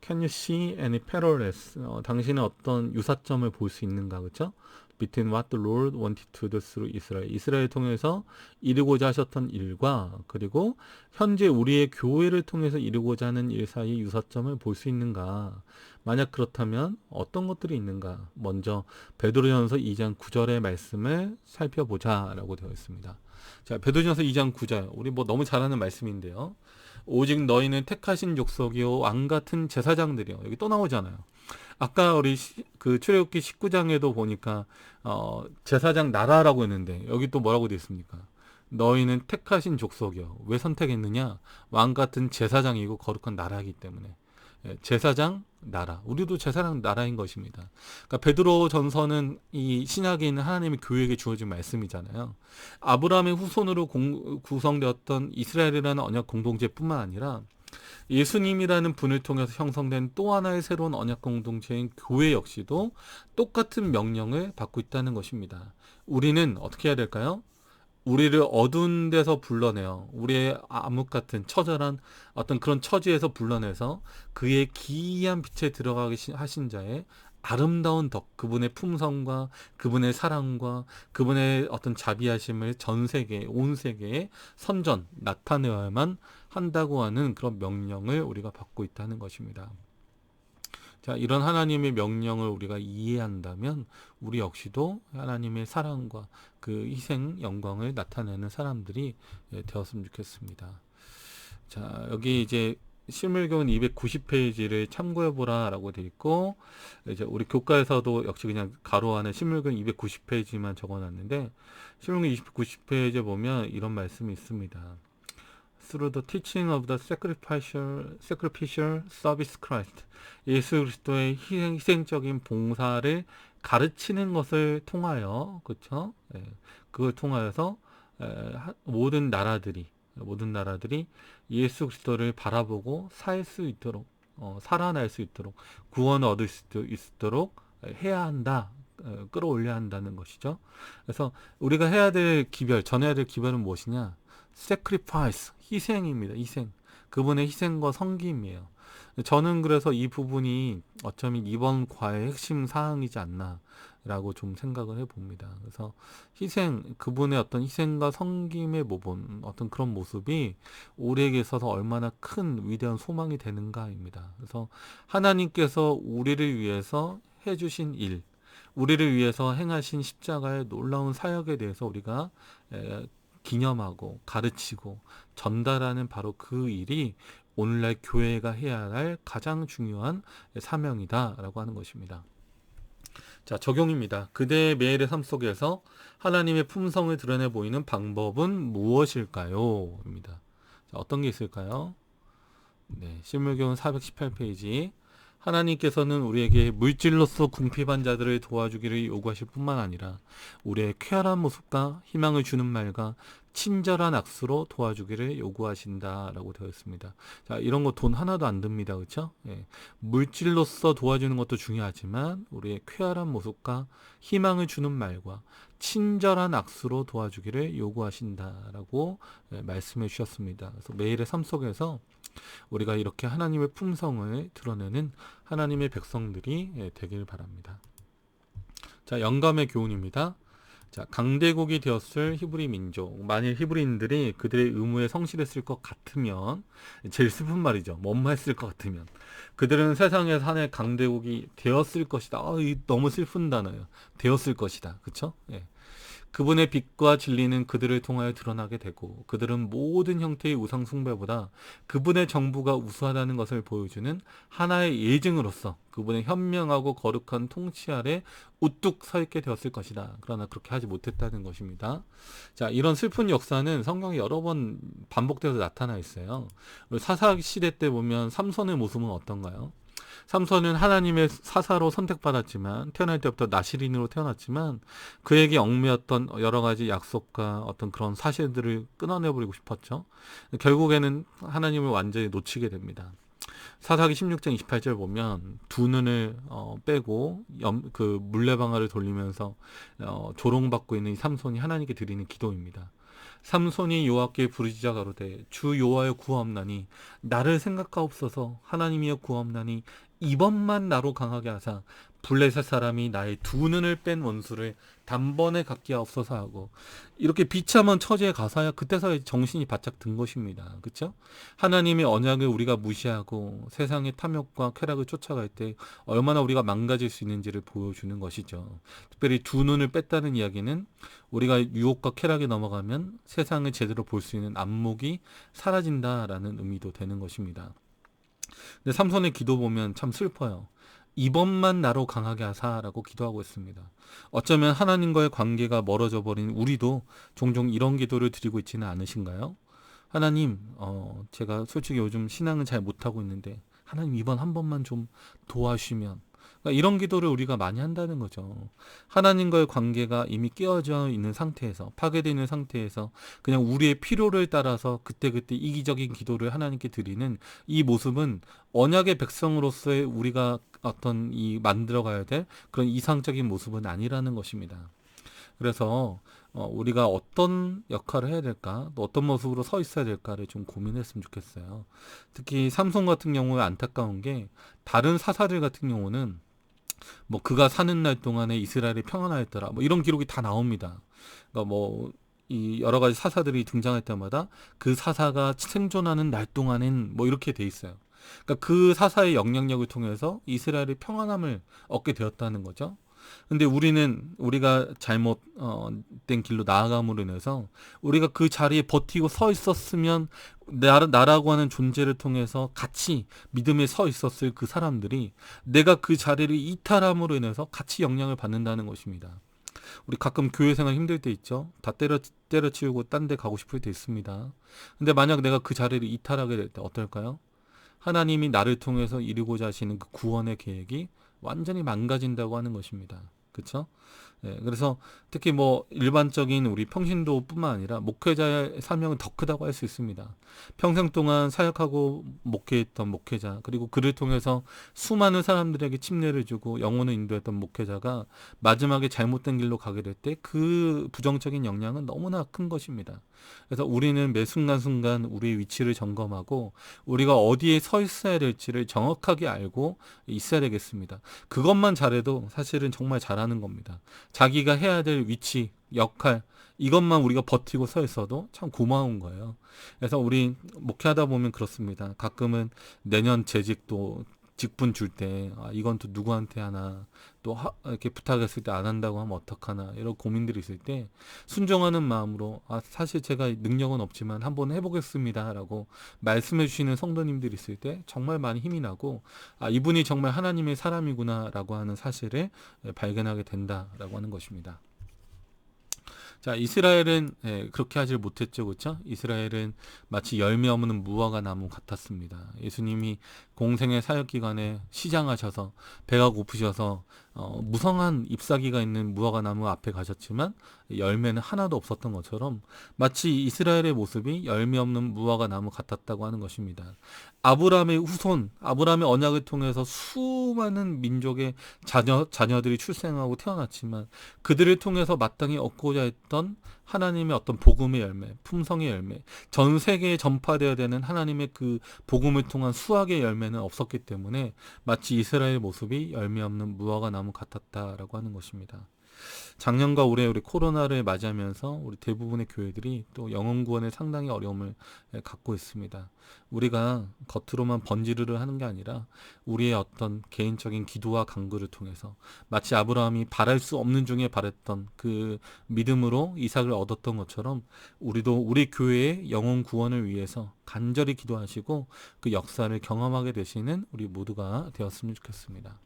Can you see any parallels? 당신은 어떤 유사점을 볼 수 있는가, 그렇죠? Between what the Lord wanted to do through Israel. 이스라엘 통해서 이루고자 하셨던 일과 그리고 현재 우리의 교회를 통해서 이루고자 하는 일 사이의 유사점을 볼 수 있는가? 만약 그렇다면 어떤 것들이 있는가? 먼저 베드로전서 2장 9절의 말씀을 살펴보자라고 되어 있습니다. 자, 베드로전서 2장 9절. 우리 뭐 너무 잘 아는 말씀인데요. 오직 너희는 택하신 족속이요 왕 같은 제사장들이요. 여기 또 나오잖아요. 아까 우리 그 출애굽기 19장에도 보니까 제사장 나라라고 했는데 여기 또 뭐라고 되어 있습니까? 너희는 택하신 족속이요. 왜 선택했느냐? 왕 같은 제사장이고 거룩한 나라이기 때문에. 제사장 나라. 우리도 제사장 나라인 것입니다. 그러니까 베드로 전서는 이 신약에 있는 하나님의 교회에게 주어진 말씀이잖아요. 아브라함의 후손으로 구성되었던 이스라엘이라는 언약 공동체뿐만 아니라 예수님이라는 분을 통해서 형성된 또 하나의 새로운 언약 공동체인 교회 역시도 똑같은 명령을 받고 있다는 것입니다. 우리는 어떻게 해야 될까요? 우리를 어두운 데서 불러내어 우리의 암흑 같은 처절한 어떤 그런 처지에서 불러내서 그의 기이한 빛에 들어가게 하신 자의 아름다운 덕, 그분의 품성과 그분의 사랑과 그분의 어떤 자비하심을 전 세계, 온 세계에 선전, 나타내야만 한다고 하는 그런 명령을 우리가 받고 있다는 것입니다. 자, 이런 하나님의 명령을 우리가 이해한다면 우리 역시도 하나님의 사랑과 그 희생, 영광을 나타내는 사람들이 되었으면 좋겠습니다. 자, 여기 이제 실물교훈 290페이지를 참고해보라 라고 되어 있고, 이제 우리 교과에서도 역시 그냥 가로 안에 실물교훈 290페이지만 적어놨는데, 실물교훈 290페이지에 보면 이런 말씀이 있습니다. Through the teaching of the sacrificial service Christ, 예수 그리스도의 희생적인 봉사를 가르치는 것을 통하여, 그렇죠? 그걸 통하여서 모든 나라들이 예수 그리스도를 바라보고 살 수 있도록, 살아날 수 있도록, 구원을 얻을 수 있도록 해야 한다. 끌어올려야 한다는 것이죠. 그래서 우리가 해야 될 기별, 전해야 될 기별은 무엇이냐? sacrifice, 희생입니다. 희생. 그분의 희생과 섬김이에요. 저는 그래서 이 부분이 어쩌면 이번 과의 핵심 사항이지 않나라고 좀 생각을 해봅니다. 그래서 희생, 그분의 어떤 희생과 섬김의 모범, 어떤 그런 모습이 우리에게 있어서 얼마나 큰 위대한 소망이 되는가입니다. 그래서 하나님께서 우리를 위해서 해주신 일, 우리를 위해서 행하신 십자가의 놀라운 사역에 대해서 우리가 기념하고 가르치고 전달하는 바로 그 일이 오늘날 교회가 해야 할 가장 중요한 사명이다라고 하는 것입니다. 자, 적용입니다. 그대의 매일의 삶 속에서 하나님의 품성을 드러내 보이는 방법은 무엇일까요? 입니다. 자, 어떤 게 있을까요? 네, 실물교훈 418페이지. 하나님께서는 우리에게 물질로서 궁핍한 자들을 도와주기를 요구하실 뿐만 아니라 우리의 쾌활한 모습과 희망을 주는 말과 친절한 악수로 도와주기를 요구하신다라고 되어 있습니다. 자, 이런 거 돈 하나도 안 듭니다. 그렇죠? 물질로서 도와주는 것도 중요하지만 우리의 쾌활한 모습과 희망을 주는 말과 친절한 악수로 도와주기를 요구하신다라고 말씀해 주셨습니다. 그래서 매일의 삶 속에서 우리가 이렇게 하나님의 품성을 드러내는 하나님의 백성들이 되길 바랍니다. 자, 영감의 교훈입니다. 자, 강대국이 되었을 히브리 민족, 만일 히브리인들이 그들의 의무에 성실했을 것 같으면, 제일 슬픈 말이죠. 뭐했을 것 같으면 그들은 세상에서 하나의 강대국이 되었을 것이다. 너무 슬픈 단어예요. 되었을 것이다. 그쵸? 그분의 빛과 진리는 그들을 통하여 드러나게 되고 그들은 모든 형태의 우상 숭배보다 그분의 정부가 우수하다는 것을 보여주는 하나의 예증으로서 그분의 현명하고 거룩한 통치 아래 우뚝 서 있게 되었을 것이다. 그러나 그렇게 하지 못했다는 것입니다. 자, 이런 슬픈 역사는 성경에 여러 번 반복되어서 나타나 있어요. 사사 시대 때 보면 삼손의 모습은 어떤가요? 삼손은 하나님의 사사로 선택받았지만 태어날 때부터 나시린으로 태어났지만 그에게 얽매였던 여러 가지 약속과 어떤 그런 사실들을 끊어내버리고 싶었죠. 결국에는 하나님을 완전히 놓치게 됩니다. 사사기 16장 28절 보면 두 눈을 빼고 그 물레방아를 돌리면서 조롱받고 있는 이 삼손이 하나님께 드리는 기도입니다. 삼손이 여호와께 부르짖어 가로되 주 여호와여 구하옵나니 나를 생각하옵소서. 하나님이여 구하옵나니 이번만 나로 강하게 하사 블레셋 사람이 나의 두 눈을 뺀 원수를 단번에 갖게 하옵소서 하고 이렇게 비참한 처지에 가서야 그때서야 정신이 바짝 든 것입니다. 그렇죠? 하나님의 언약을 우리가 무시하고 세상의 탐욕과 쾌락을 쫓아갈 때 얼마나 우리가 망가질 수 있는지를 보여주는 것이죠. 특별히 두 눈을 뺐다는 이야기는 우리가 유혹과 쾌락에 넘어가면 세상을 제대로 볼 수 있는 안목이 사라진다라는 의미도 되는 것입니다. 근데 삼손의 기도 보면 참 슬퍼요. 이번만 나로 강하게 하사라고 기도하고 있습니다. 어쩌면 하나님과의 관계가 멀어져 버린 우리도 종종 이런 기도를 드리고 있지는 않으신가요? 하나님, 제가 솔직히 요즘 신앙은 잘 못하고 있는데 하나님 이번 한 번만 좀 도와주시면, 그러니까 이런 기도를 우리가 많이 한다는 거죠. 하나님과의 관계가 이미 깨어져 있는 상태에서, 파괴되어 있는 상태에서 그냥 우리의 필요를 따라서 그때그때 이기적인 기도를 하나님께 드리는 이 모습은 언약의 백성으로서의 우리가 어떤 이 만들어가야 될 그런 이상적인 모습은 아니라는 것입니다. 그래서 우리가 어떤 역할을 해야 될까, 또 어떤 모습으로 서 있어야 될까를 좀 고민했으면 좋겠어요. 특히 삼손 같은 경우에 안타까운 게 다른 사사들 같은 경우는 뭐 그가 사는 날 동안에 이스라엘이 평안하였더라. 뭐 이런 기록이 다 나옵니다. 그러니까 뭐 이 여러 가지 사사들이 등장할 때마다 그 사사가 생존하는 날 동안엔 뭐 이렇게 돼 있어요. 그러니까 그 사사의 영향력을 통해서 이스라엘이 평안함을 얻게 되었다는 거죠. 근데 우리가 잘못 된 길로 나아감으로 인해서 우리가 그 자리에 버티고 서 있었으면 나라고 하는 존재를 통해서 같이 믿음에 서 있었을 그 사람들이 내가 그 자리를 이탈함으로 인해서 같이 영향을 받는다는 것입니다. 우리 가끔 교회 생활 힘들 때 있죠. 다 때려치우고 딴 데 가고 싶을 때 있습니다. 근데 만약 내가 그 자리를 이탈하게 될 때 어떨까요? 하나님이 나를 통해서 이루고자 하시는 그 구원의 계획이 완전히 망가진다고 하는 것입니다. 그렇죠? 예, 그래서 특히 뭐 일반적인 우리 평신도뿐만 아니라 목회자의 사명은 더 크다고 할 수 있습니다. 평생 동안 사역하고 목회했던 목회자, 그리고 그를 통해서 수많은 사람들에게 침례를 주고 영혼을 인도했던 목회자가 마지막에 잘못된 길로 가게 될 때 그 부정적인 영향은 너무나 큰 것입니다. 그래서 우리는 매 순간순간 우리의 위치를 점검하고 우리가 어디에 서 있어야 될지를 정확하게 알고 있어야 되겠습니다. 그것만 잘해도 사실은 정말 잘하는 겁니다. 자기가 해야 될 위치, 역할, 이것만 우리가 버티고 서 있어도 참 고마운 거예요. 그래서 우리 목회하다 보면 그렇습니다. 가끔은 내년 재직도 직분 줄 때, 이건 또 누구한테 하나, 또 이렇게 부탁했을 때 안 한다고 하면 어떡하나, 이런 고민들이 있을 때, 순종하는 마음으로, 사실 제가 능력은 없지만 한번 해보겠습니다. 라고 말씀해 주시는 성도님들이 있을 때, 정말 많이 힘이 나고, 이분이 정말 하나님의 사람이구나, 라고 하는 사실을 발견하게 된다라고 하는 것입니다. 자, 이스라엘은 그렇게 하질 못했죠, 그렇죠? 이스라엘은 마치 열매 없는 무화과 나무 같았습니다. 예수님이 공생의 사역 기간에 시장하셔서 배가 고프셔서 무성한 잎사귀가 있는 무화과 나무 앞에 가셨지만 열매는 하나도 없었던 것처럼 마치 이스라엘의 모습이 열매 없는 무화과 나무 같았다고 하는 것입니다. 아브라함의 후손, 아브라함의 언약을 통해서 수많은 민족의 자녀들이 출생하고 태어났지만 그들을 통해서 마땅히 얻고자 했던 하나님의 어떤 복음의 열매, 품성의 열매, 전 세계에 전파되어야 되는 하나님의 그 복음을 통한 수확의 열매는 없었기 때문에 마치 이스라엘의 모습이 열매 없는 무화과 나무 같았다라고 하는 것입니다. 작년과 올해 우리 코로나를 맞이하면서 우리 대부분의 교회들이 또 영혼 구원에 상당히 어려움을 갖고 있습니다. 우리가 겉으로만 번지르르 하는 게 아니라 우리의 어떤 개인적인 기도와 간구를 통해서 마치 아브라함이 바랄 수 없는 중에 바랬던 그 믿음으로 이삭을 얻었던 것처럼 우리도 우리 교회의 영혼 구원을 위해서 간절히 기도하시고 그 역사를 경험하게 되시는 우리 모두가 되었으면 좋겠습니다.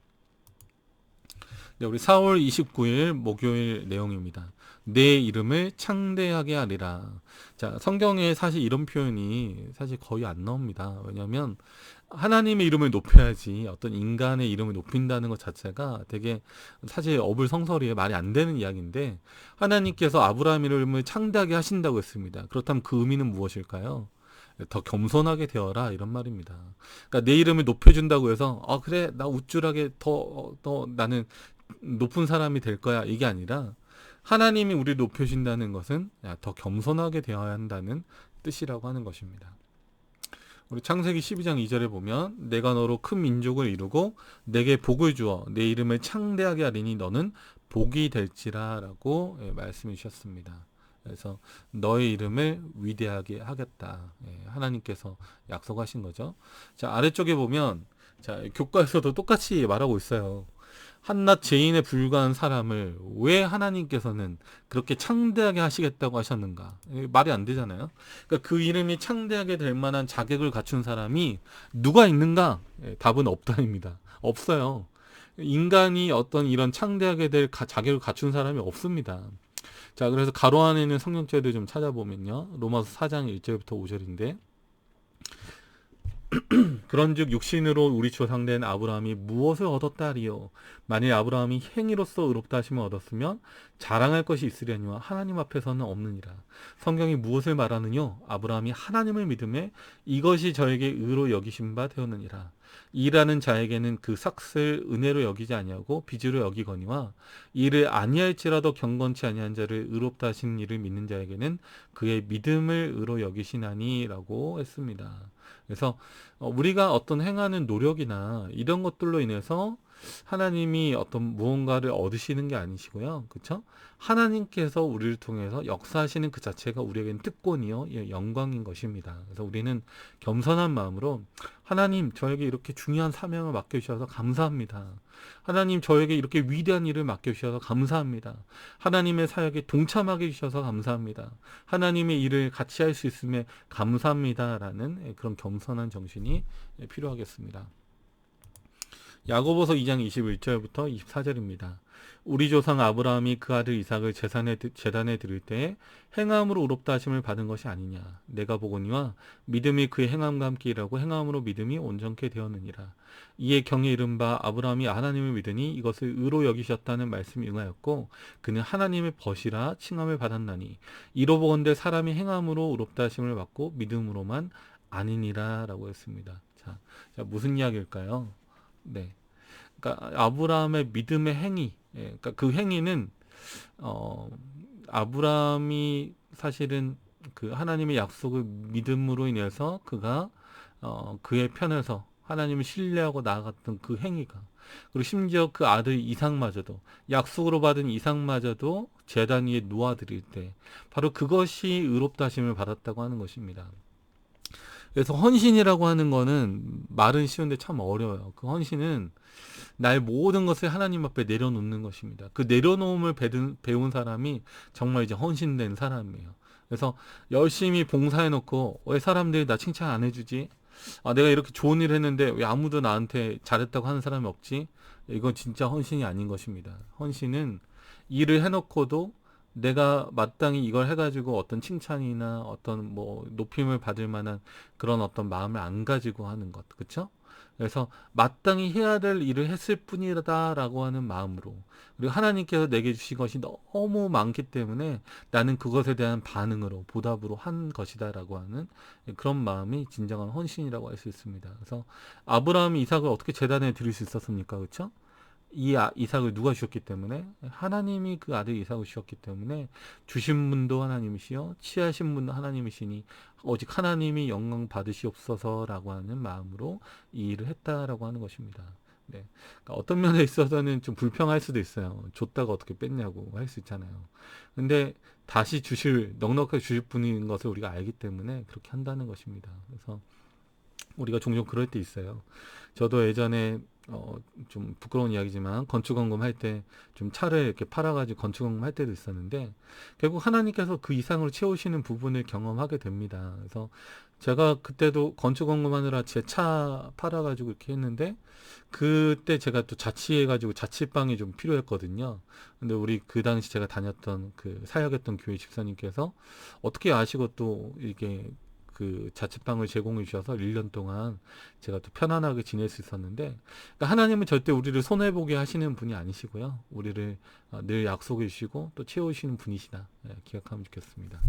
네, 우리 4월 29일 목요일 내용입니다. 내 이름을 창대하게 하리라. 자, 성경에 사실 이런 표현이 사실 거의 안 나옵니다. 왜냐하면 하나님의 이름을 높여야지 어떤 인간의 이름을 높인다는 것 자체가 되게 사실 어불성설이에요. 말이 안 되는 이야기인데 하나님께서 아브라함 이름을 창대하게 하신다고 했습니다. 그렇다면 그 의미는 무엇일까요? 더 겸손하게 되어라 이런 말입니다. 그러니까 내 이름을 높여준다고 해서 그래 나 우쭐하게 더 나는 높은 사람이 될 거야 이게 아니라 하나님이 우리를 높여준다는 것은 더 겸손하게 되어야 한다는 뜻이라고 하는 것입니다. 우리 창세기 12장 2절에 보면 내가 너로 큰 민족을 이루고 내게 복을 주어 내 이름을 창대하게 하리니 너는 복이 될지라 라고 말씀해 주셨습니다. 그래서 너의 이름을 위대하게 하겠다. 하나님께서 약속하신 거죠. 자, 아래쪽에 보면 자, 교과에서도 똑같이 말하고 있어요. 한낱 죄인에 불과한 사람을 왜 하나님께서는 그렇게 창대하게 하시겠다고 하셨는가? 말이 안 되잖아요. 그러니까 그 이름이 창대하게 될 만한 자격을 갖춘 사람이 누가 있는가? 답은 없다입니다. 없어요. 인간이 어떤 이런 창대하게 될 자격을 갖춘 사람이 없습니다. 자, 그래서 가로 안에 있는 성경책을 좀 찾아보면요. 로마서 4장 1절부터 5절인데 그런즉 육신으로 우리 조상된 아브라함이 무엇을 얻었다 하리요? 만일 아브라함이 행위로서 의롭다 하심을 얻었으면 자랑할 것이 있으려니와 하나님 앞에서는 없느니라. 성경이 무엇을 말하느뇨? 아브라함이 하나님을 믿음에 이것이 저에게 의로 여기신 바 되었느니라. 이라는 자에게는 그 삭슬 은혜로 여기지 아니하고 빚으로 여기거니와 이를 아니할지라도 경건치 아니한 자를 의롭다 하신 이를 믿는 자에게는 그의 믿음을 의로 여기시나니라고 했습니다. 그래서 우리가 어떤 행하는 노력이나 이런 것들로 인해서 하나님이 어떤 무언가를 얻으시는 게 아니시고요. 그렇죠? 하나님께서 우리를 통해서 역사하시는 그 자체가 우리에게는 특권이요, 예, 영광인 것입니다. 그래서 우리는 겸손한 마음으로 하나님 저에게 이렇게 중요한 사명을 맡겨주셔서 감사합니다. 하나님 저에게 이렇게 위대한 일을 맡겨주셔서 감사합니다. 하나님의 사역에 동참하게 해주셔서 감사합니다. 하나님의 일을 같이 할 수 있음에 감사합니다라는 그런 겸손한 정신이 필요하겠습니다. 야고보서 2장 21절부터 24절입니다. 우리 조상 아브라함이 그 아들 이삭을 제단에 드릴 때에 행함으로 의롭다 하심을 받은 것이 아니냐. 내가 보거니와 믿음이 그의 행함과 함께 일하고 행함으로 믿음이 온전케 되었느니라. 이에 경에 이른 바 아브라함이 하나님을 믿으니 이것을 의로 여기셨다는 말씀이 응하였고 그는 하나님의 벗이라 칭함을 받았나니 이로 보건대 사람이 행함으로 의롭다 하심을 받고 믿음으로만 아니니라 라고 했습니다. 자, 무슨 이야기일까요? 네. 그러니까 아브라함의 믿음의 행위, 예, 그러니까 그 행위는 아브라함이 사실은 그 하나님의 약속을 믿음으로 인해서 그가 그의 편에서 하나님을 신뢰하고 나아갔던 그 행위가, 그리고 심지어 그 아들 이삭마저도, 약속으로 받은 이삭마저도 제단 위에 놓아드릴 때 바로 그것이 의롭다 하심을 받았다고 하는 것입니다. 그래서 헌신이라고 하는 거는 말은 쉬운데 참 어려워요. 그 헌신은 나의 모든 것을 하나님 앞에 내려놓는 것입니다. 그 내려놓음을 배운 사람이 정말 이제 헌신된 사람이에요. 그래서 열심히 봉사해놓고 왜 사람들이 나 칭찬 안 해주지? 내가 이렇게 좋은 일을 했는데 왜 아무도 나한테 잘했다고 하는 사람이 없지? 이건 진짜 헌신이 아닌 것입니다. 헌신은 일을 해놓고도 내가 마땅히 이걸 해가지고 어떤 칭찬이나 어떤 뭐 높임을 받을 만한 그런 어떤 마음을 안 가지고 하는 것, 그렇죠? 그래서 마땅히 해야 될 일을 했을 뿐이다라고 하는 마음으로, 그리고 하나님께서 내게 주신 것이 너무 많기 때문에 나는 그것에 대한 반응으로 보답으로 한 것이다라고 하는 그런 마음이 진정한 헌신이라고 할 수 있습니다. 그래서 아브라함이 이삭을 어떻게 제단에 드릴 수 있었습니까, 그렇죠? 이삭을 누가 주셨기 때문에? 하나님이 그 아들 이삭을 주셨기 때문에 주신 분도 하나님이시요 취하신 분도 하나님이시니 오직 하나님이 영광 받으시옵소서라고 하는 마음으로 이 일을 했다라고 하는 것입니다. 네. 그러니까 어떤 면에 있어서는 좀 불평할 수도 있어요. 줬다가 어떻게 뺐냐고 할 수 있잖아요. 근데 다시 넉넉하게 주실 분인 것을 우리가 알기 때문에 그렇게 한다는 것입니다. 그래서 우리가 종종 그럴 때 있어요. 저도 예전에 좀 부끄러운 이야기지만 건축원금 할 때 좀 차를 이렇게 팔아가지고 건축원금 할 때도 있었는데 결국 하나님께서 그 이상으로 채우시는 부분을 경험하게 됩니다. 그래서 제가 그때도 건축원금 하느라 제 차 팔아가지고 이렇게 했는데 그때 제가 또 자취해가지고 자취방이 좀 필요했거든요. 근데 우리 그 당시 제가 다녔던 그 사역했던 교회 집사님께서 어떻게 아시고 또 이게 그 자취방을 제공해 주셔서 1년 동안 제가 또 편안하게 지낼 수 있었는데, 그러니까 하나님은 절대 우리를 손해보게 하시는 분이 아니시고요. 우리를 늘 약속해 주시고 또 채우시는 분이시다. 기억하면 좋겠습니다.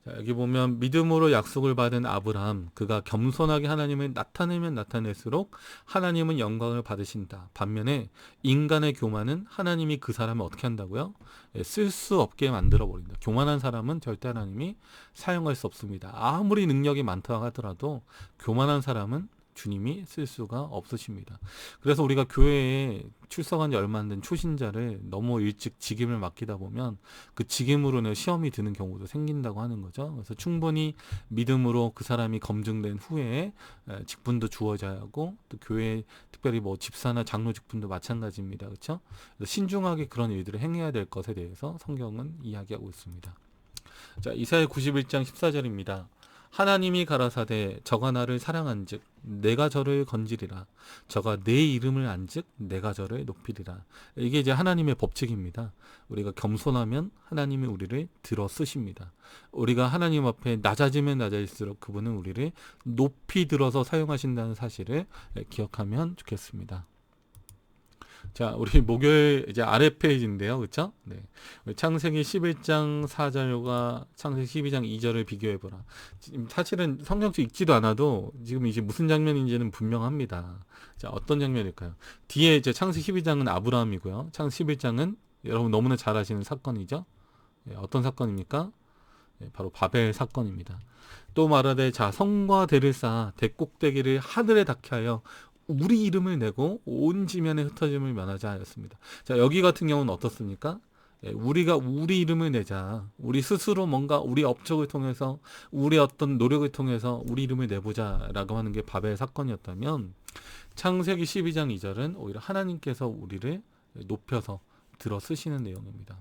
자, 여기 보면 믿음으로 약속을 받은 아브라함, 그가 겸손하게 하나님을 나타내면 나타낼수록 하나님은 영광을 받으신다. 반면에 인간의 교만은 하나님이 그 사람을 어떻게 한다고요? 쓸 수 없게 만들어 버린다. 교만한 사람은 절대 하나님이 사용할 수 없습니다. 아무리 능력이 많다 하더라도 교만한 사람은 주님이 쓸 수가 없으십니다. 그래서 우리가 교회에 출석한 지 얼마 안 된 초신자를 너무 일찍 직임을 맡기다 보면 그 직임으로는 시험이 드는 경우도 생긴다고 하는 거죠. 그래서 충분히 믿음으로 그 사람이 검증된 후에 직분도 주어져야 하고, 또 교회 특별히 뭐 집사나 장로 직분도 마찬가지입니다. 그렇죠? 그래서 신중하게 그런 일들을 행해야 될 것에 대해서 성경은 이야기하고 있습니다. 자, 이사야 91장 14절입니다. 하나님이 가라사대 저가 나를 사랑한즉 내가 저를 건지리라. 저가 내 이름을 안즉 내가 저를 높이리라. 이게 이제 하나님의 법칙입니다. 우리가 겸손하면 하나님이 우리를 들어 쓰십니다. 우리가 하나님 앞에 낮아지면 낮아질수록 그분은 우리를 높이 들어서 사용하신다는 사실을 기억하면 좋겠습니다. 자, 우리 목요일 이제 아래 페이지인데요. 그쵸? 네. 창세기 11장 4절과 창세기 12장 2절을 비교해보라. 지금 사실은 성경책 읽지도 않아도 지금 이제 무슨 장면인지는 분명합니다. 자, 어떤 장면일까요? 뒤에 이제 창세기 12장은 아브라함이고요. 창세기 11장은 여러분 너무나 잘 아시는 사건이죠? 네, 어떤 사건입니까? 네, 바로 바벨 사건입니다. 또 말하되 자, 성과 대를 쌓아 대꼭대기를 하늘에 닿게 하여 우리 이름을 내고 온 지면에 흩어짐을 면하자 하였습니다. 자, 여기 같은 경우는 어떻습니까? 예, 우리가 우리 이름을 내자. 우리 스스로 뭔가 우리 업적을 통해서 우리 어떤 노력을 통해서 우리 이름을 내보자라고 하는 게 바벨 사건이었다면 창세기 12장 2절은 오히려 하나님께서 우리를 높여서 들어 쓰시는 내용입니다.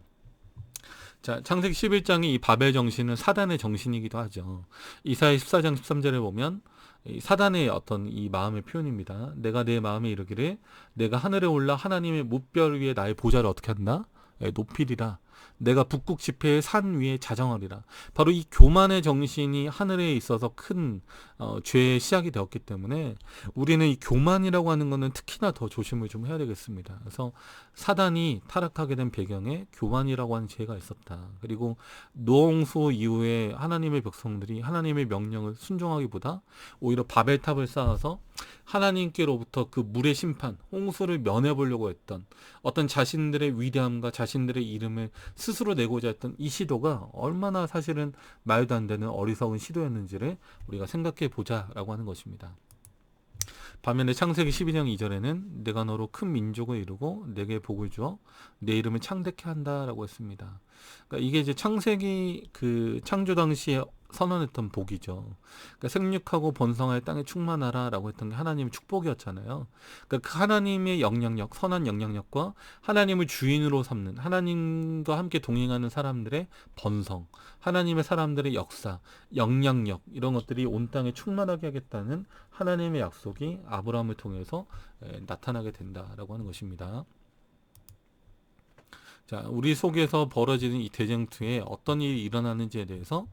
자, 창세기 11장이 이 바벨 정신은 사단의 정신이기도 하죠. 이사야 14장 13절에 보면 이 사단의 어떤 이 마음의 표현입니다. 내가 내 마음에 이르기를 내가 하늘에 올라 하나님의 뭇별 위에 나의 보좌를 어떻게 한다? 높이리라. 내가 북극 지폐의 산 위에 자정하리라. 바로 이 교만의 정신이 하늘에 있어서 큰 죄의 시작이 되었기 때문에 우리는 이 교만이라고 하는 것은 특히나 더 조심을 좀 해야 되겠습니다. 그래서 사단이 타락하게 된 배경에 교만이라고 하는 죄가 있었다. 그리고 노홍수 이후에 하나님의 백성들이 하나님의 명령을 순종하기보다 오히려 바벨탑을 쌓아서 하나님께로부터 그 물의 심판, 홍수를 면해보려고 했던 어떤 자신들의 위대함과 자신들의 이름을 스스로 내고자 했던 이 시도가 얼마나 사실은 말도 안 되는 어리석은 시도였는지를 우리가 생각해 보자라고 하는 것입니다. 반면에 창세기 12장 2절에는 내가 너로 큰 민족을 이루고 내게 복을 주어 내 이름을 창대케 한다라고 했습니다. 그러니까 이게 이제 창세기 그 창조 당시에 선언했던 복이죠. 그러니까 생육하고 번성하여 땅에 충만하라라고 했던 게 하나님의 축복이었잖아요. 그러니까 그 하나님의 영향력, 선한 영향력과 하나님을 주인으로 삼는 하나님과 함께 동행하는 사람들의 번성, 하나님의 사람들의 역사, 영향력 이런 것들이 온 땅에 충만하게 하겠다는 하나님의 약속이 아브라함을 통해서 나타나게 된다라고 하는 것입니다. 자, 우리 속에서 벌어지는 이 대쟁투에 어떤 일이 일어나는지에 대해서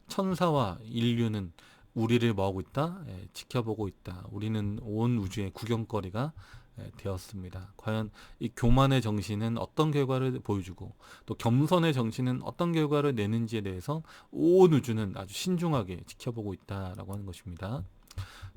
천사와 인류는 우리를 뭐하고 있다? 지켜보고 있다. 우리는 온 우주의 구경거리가 되었습니다. 과연 이 교만의 정신은 어떤 결과를 보여주고 또 겸손의 정신은 어떤 결과를 내는지에 대해서 온 우주는 아주 신중하게 지켜보고 있다라고 하는 것입니다.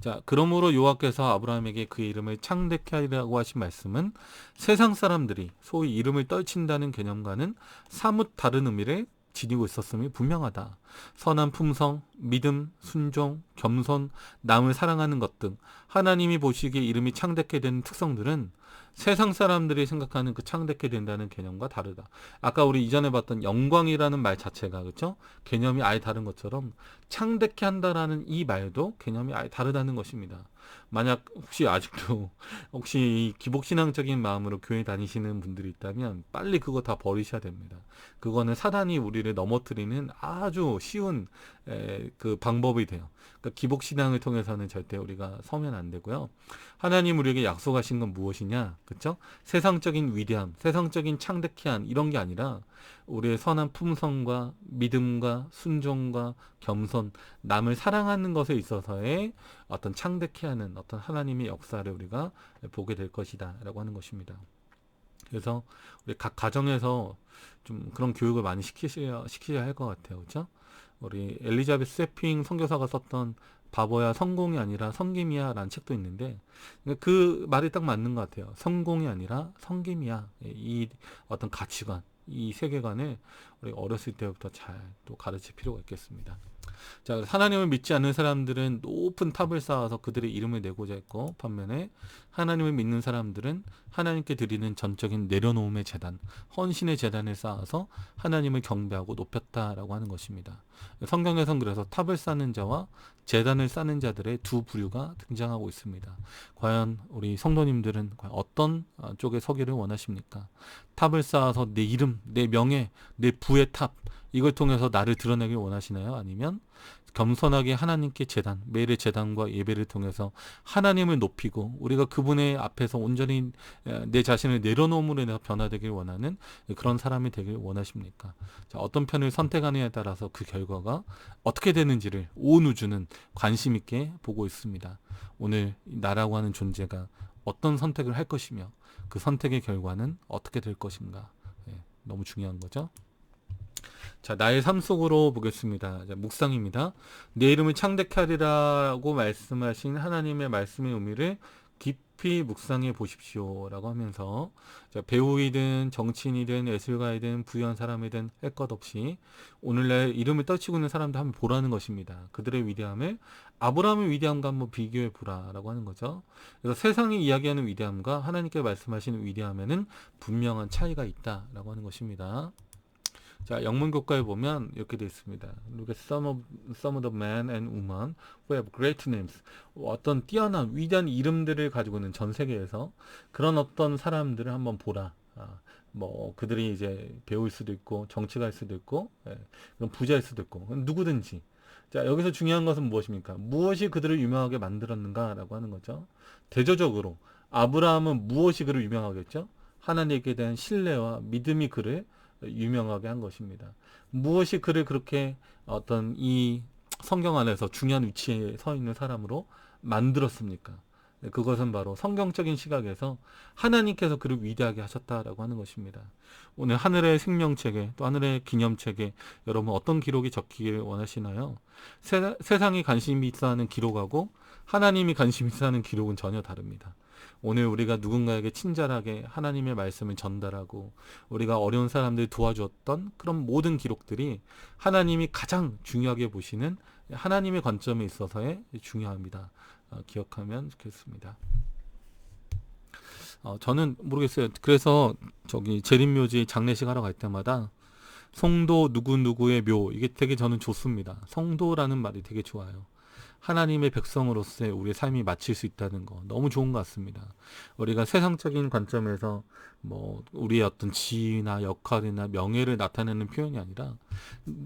자, 그러므로 여호와께서 아브라함에게 그 이름을 창대케 하리라고 하신 말씀은 세상 사람들이 소위 이름을 떨친다는 개념과는 사뭇 다른 의미를 지니고 있었음이 분명하다. 선한 품성, 믿음, 순종, 겸손, 남을 사랑하는 것 등 하나님이 보시기에 이름이 창대케 되는 특성들은 세상 사람들이 생각하는 그 창대케 된다는 개념과 다르다. 아까 우리 이전에 봤던 영광이라는 말 자체가 그렇죠? 개념이 아예 다른 것처럼 창대케 한다라는 이 말도 개념이 아예 다르다는 것입니다. 만약 혹시 아직도 혹시 기복신앙적인 마음으로 교회 다니시는 분들이 있다면 빨리 그거 다 버리셔야 됩니다. 그거는 사단이 우리를 넘어뜨리는 아주 쉬운 그 방법이 돼요. 그러니까 기복신앙을 통해서는 절대 우리가 서면 안 되고요. 하나님 우리에게 약속하신 건 무엇이냐? 그렇죠? 세상적인 위대함, 세상적인 창대케한 이런 게 아니라 우리의 선한 품성과 믿음과 순종과 겸손, 남을 사랑하는 것에 있어서의 어떤 창대케하는 어떤 하나님의 역사를 우리가 보게 될 것이다 라고 하는 것입니다. 그래서 우리 각 가정에서 좀 그런 교육을 많이 시키셔야 할 것 같아요. 그렇죠? 우리 엘리자베스 세핑 선교사가 썼던 바보야 성공이 아니라 섬김이야 라는 책도 있는데 그 말이 딱 맞는 것 같아요. 성공이 아니라 섬김이야. 이 어떤 가치관, 이 세계관을 우리 어렸을 때부터 잘 또 가르칠 필요가 있겠습니다. 자, 하나님을 믿지 않는 사람들은 높은 탑을 쌓아서 그들의 이름을 내고자 했고 반면에 하나님을 믿는 사람들은 하나님께 드리는 전적인 내려놓음의 제단, 헌신의 제단을 쌓아서 하나님을 경배하고 높였다라고 하는 것입니다. 성경에선 그래서 탑을 쌓는 자와 제단을 쌓는 자들의 두 부류가 등장하고 있습니다. 과연 우리 성도님들은 과연 어떤 쪽에 서기를 원하십니까? 탑을 쌓아서 내 이름, 내 명예, 내 부의 탑 이걸 통해서 나를 드러내길 원하시나요? 아니면 겸손하게 하나님께 제단, 매일의 제단과 예배를 통해서 하나님을 높이고 우리가 그분의 앞에서 온전히 내 자신을 내려놓음으로 인해서 변화되길 원하는 그런 사람이 되길 원하십니까? 자, 어떤 편을 선택하느냐에 따라서 그 결과가 어떻게 되는지를 온 우주는 관심 있게 보고 있습니다. 오늘 나라고 하는 존재가 어떤 선택을 할 것이며 그 선택의 결과는 어떻게 될 것인가? 너무 중요한 거죠. 자, 나의 삶 속으로 보겠습니다. 자, 묵상입니다. 내 이름을 창대케 하리라고 말씀하신 하나님의 말씀의 의미를 깊이 묵상해 보십시오라고 하면서 자, 배우이든 정치인이든 예술가이든 부유한 사람이든 할 것 없이 오늘날 이름을 떨치고 있는 사람들 한번 보라는 것입니다. 그들의 위대함을 아브라함의 위대함과 한번 비교해 보라라고 하는 거죠. 그래서 세상이 이야기하는 위대함과 하나님께 말씀하시는 위대함에는 분명한 차이가 있다라고 하는 것입니다. 자, 영문교과에 보면 이렇게 되어 있습니다. Look at some of the men and women who have great names. 어떤 뛰어난 위대한 이름들을 가지고 있는 전 세계에서 그런 어떤 사람들을 한번 보라. 뭐 그들이 이제 배우일 수도 있고 정치가일 수도 있고 그런 부자일 수도 있고 누구든지. 자, 여기서 중요한 것은 무엇입니까? 무엇이 그들을 유명하게 만들었는가라고 하는 거죠. 대조적으로 아브라함은 무엇이 그를 유명하게 했죠? 하나님께 대한 신뢰와 믿음이 그를 유명하게 한 것입니다. 무엇이 그를 그렇게 어떤 이 성경 안에서 중요한 위치에 서 있는 사람으로 만들었습니까? 그것은 바로 성경적인 시각에서 하나님께서 그를 위대하게 하셨다라고 하는 것입니다. 오늘 하늘의 생명책에 또 하늘의 기념책에 여러분 어떤 기록이 적히길 원하시나요? 세상이 관심이 있어 하는 기록하고 하나님이 관심이 있어 하는 기록은 전혀 다릅니다. 오늘 우리가 누군가에게 친절하게 하나님의 말씀을 전달하고 우리가 어려운 사람들 도와주었던 그런 모든 기록들이 하나님이 가장 중요하게 보시는 하나님의 관점에 있어서의 중요합니다. 기억하면 좋겠습니다. 저는 모르겠어요. 그래서 저기 재림묘지 장례식 하러 갈 때마다 성도 누구누구의 묘, 이게 되게 저는 좋습니다. 성도라는 말이 되게 좋아요. 하나님의 백성으로서의 우리의 삶이 마칠 수 있다는 거 너무 좋은 것 같습니다. 우리가 세상적인 관점에서 뭐 우리의 어떤 지위나 역할이나 명예를 나타내는 표현이 아니라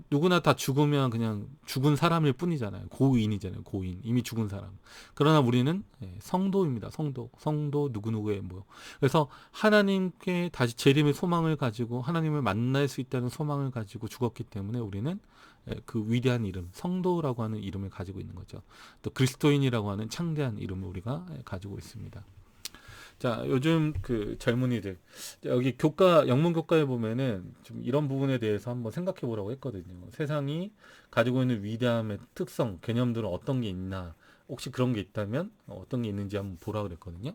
누구나 다 죽으면 그냥 죽은 사람일 뿐이잖아요. 고인이잖아요. 고인. 이미 죽은 사람. 그러나 우리는 성도입니다. 성도 누구누구의 뭐. 그래서 하나님께 다시 재림의 소망을 가지고 하나님을 만날 수 있다는 소망을 가지고 죽었기 때문에 우리는 그 위대한 이름, 성도라고 하는 이름을 가지고 있는 거죠. 또 그리스도인이라고 하는 창대한 이름을 우리가 가지고 있습니다. 자, 요즘 그 젊은이들 여기 영문 교과에 보면은 좀 이런 부분에 대해서 한번 생각해 보라고 했거든요. 세상이 가지고 있는 위대함의 특성, 개념들은 어떤 게 있나? 혹시 그런 게 있다면 어떤 게 있는지 한번 보라 그랬거든요.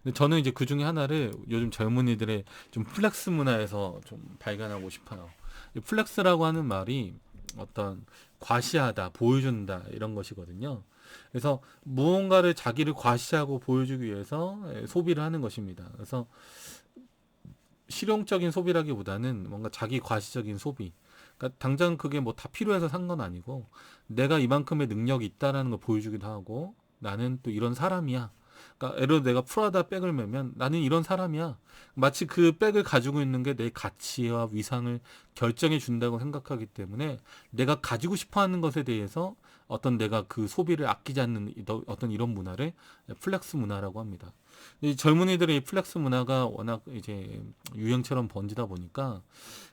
근데 저는 이제 그 중에 하나를 요즘 젊은이들의 좀 플렉스 문화에서 좀 발견하고 싶어요. 이 플렉스라고 하는 말이 어떤 과시하다, 보여준다 이런 것이거든요. 그래서 무언가를 자기를 과시하고 보여주기 위해서 소비를 하는 것입니다. 그래서 실용적인 소비라기보다는 뭔가 자기 과시적인 소비. 그러니까 당장 그게 뭐 다 필요해서 산 건 아니고 내가 이만큼의 능력이 있다라는 걸 보여주기도 하고 나는 또 이런 사람이야. 그러니까 예를 들어 내가 프라다 백을 매면 나는 이런 사람이야. 마치 그 백을 가지고 있는 게 내 가치와 위상을 결정해 준다고 생각하기 때문에 내가 가지고 싶어 하는 것에 대해서 어떤 내가 그 소비를 아끼지 않는 어떤 이런 문화를 플렉스 문화라고 합니다. 이 젊은이들의 이 플렉스 문화가 워낙 이제 유행처럼 번지다 보니까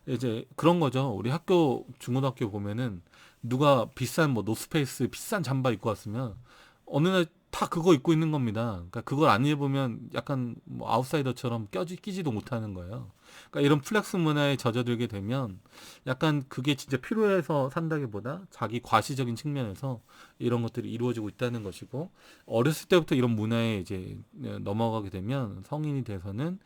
이제 그런 거죠. 우리 중고등학교 보면은 누가 비싼 뭐 노스페이스 비싼 잠바 입고 왔으면 어느 날 다 그거 입고 있는 겁니다. 그러니까 그걸 안 입으면 약간 뭐 아웃사이더처럼 끼지도 못하는 거예요. 그러니까 이런 플렉스 문화에 젖어들게 되면 약간 그게 진짜 필요해서 산다기보다 자기 과시적인 측면에서 이런 것들이 이루어지고 있다는 것이고 어렸을 때부터 이런 문화에 이제 넘어가게 되면 성인이 돼서는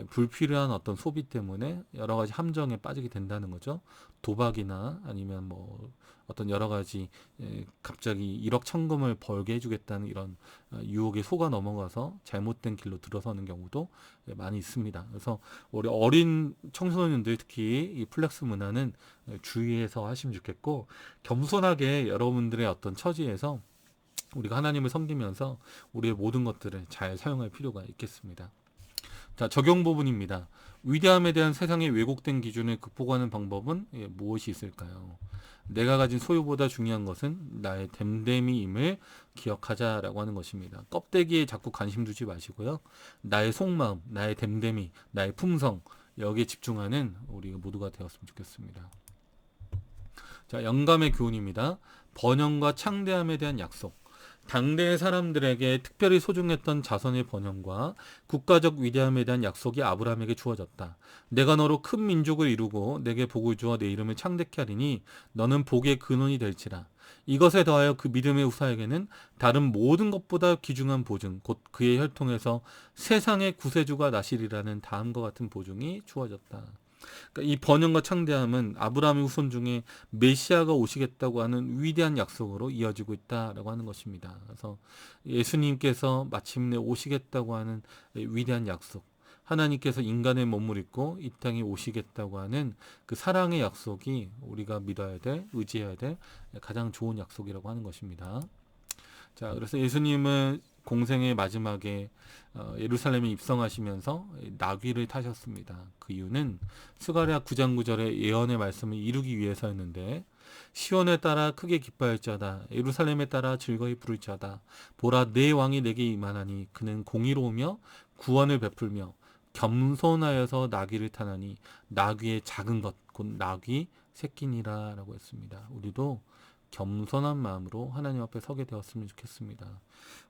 불필요한 어떤 소비 때문에 여러 가지 함정에 빠지게 된다는 거죠. 도박이나 아니면 뭐 어떤 여러 가지 갑자기 1억 천금을 벌게 해주겠다는 이런 유혹에 속아 넘어가서 잘못된 길로 들어서는 경우도 많이 있습니다. 그래서 우리 어린 청소년들 특히 이 플렉스 문화는 주의해서 하시면 좋겠고 겸손하게 여러분들의 어떤 처지에서 우리가 하나님을 섬기면서 우리의 모든 것들을 잘 사용할 필요가 있겠습니다. 자, 적용 부분입니다. 위대함에 대한 세상의 왜곡된 기준을 극복하는 방법은 무엇이 있을까요? 내가 가진 소유보다 중요한 것은 나의 됨됨이임을 기억하자라고 하는 것입니다. 껍데기에 자꾸 관심 두지 마시고요. 나의 속마음, 나의 됨됨이, 나의 품성 여기에 집중하는 우리 모두가 되었으면 좋겠습니다. 자, 영감의 교훈입니다. 번영과 창대함에 대한 약속. 당대의 사람들에게 특별히 소중했던 자손의 번영과 국가적 위대함에 대한 약속이 아브라함에게 주어졌다. 내가 너로 큰 민족을 이루고 내게 복을 주어 내 이름을 창대케 하리니 너는 복의 근원이 될지라. 이것에 더하여 그 믿음의 후사에게는 다른 모든 것보다 귀중한 보증, 곧 그의 혈통에서 세상의 구세주가 나시리라는 다음과 같은 보증이 주어졌다. 그러니까 이 번영과 창대함은 아브라함의 후손 중에 메시아가 오시겠다고 하는 위대한 약속으로 이어지고 있다라고 하는 것입니다. 그래서 예수님께서 마침내 오시겠다고 하는 위대한 약속, 하나님께서 인간의 몸을 입고 이 땅에 오시겠다고 하는 그 사랑의 약속이 우리가 믿어야 될, 의지해야 될 가장 좋은 약속이라고 하는 것입니다. 자, 그래서 예수님은 공생의 마지막에 예루살렘에 입성하시면서 나귀를 타셨습니다. 그 이유는 스가랴 9장 9절의 예언의 말씀을 이루기 위해서였는데, 시온에 따라 크게 기뻐할지어다, 예루살렘에 따라 즐거이 부를지어다. 보라, 내 왕이 내게 임하나니 그는 공의로우며 구원을 베풀며 겸손하여서 나귀를 타나니 나귀의 작은 것 곧 나귀 새끼니라 라고 했습니다. 우리도 겸손한 마음으로 하나님 앞에 서게 되었으면 좋겠습니다.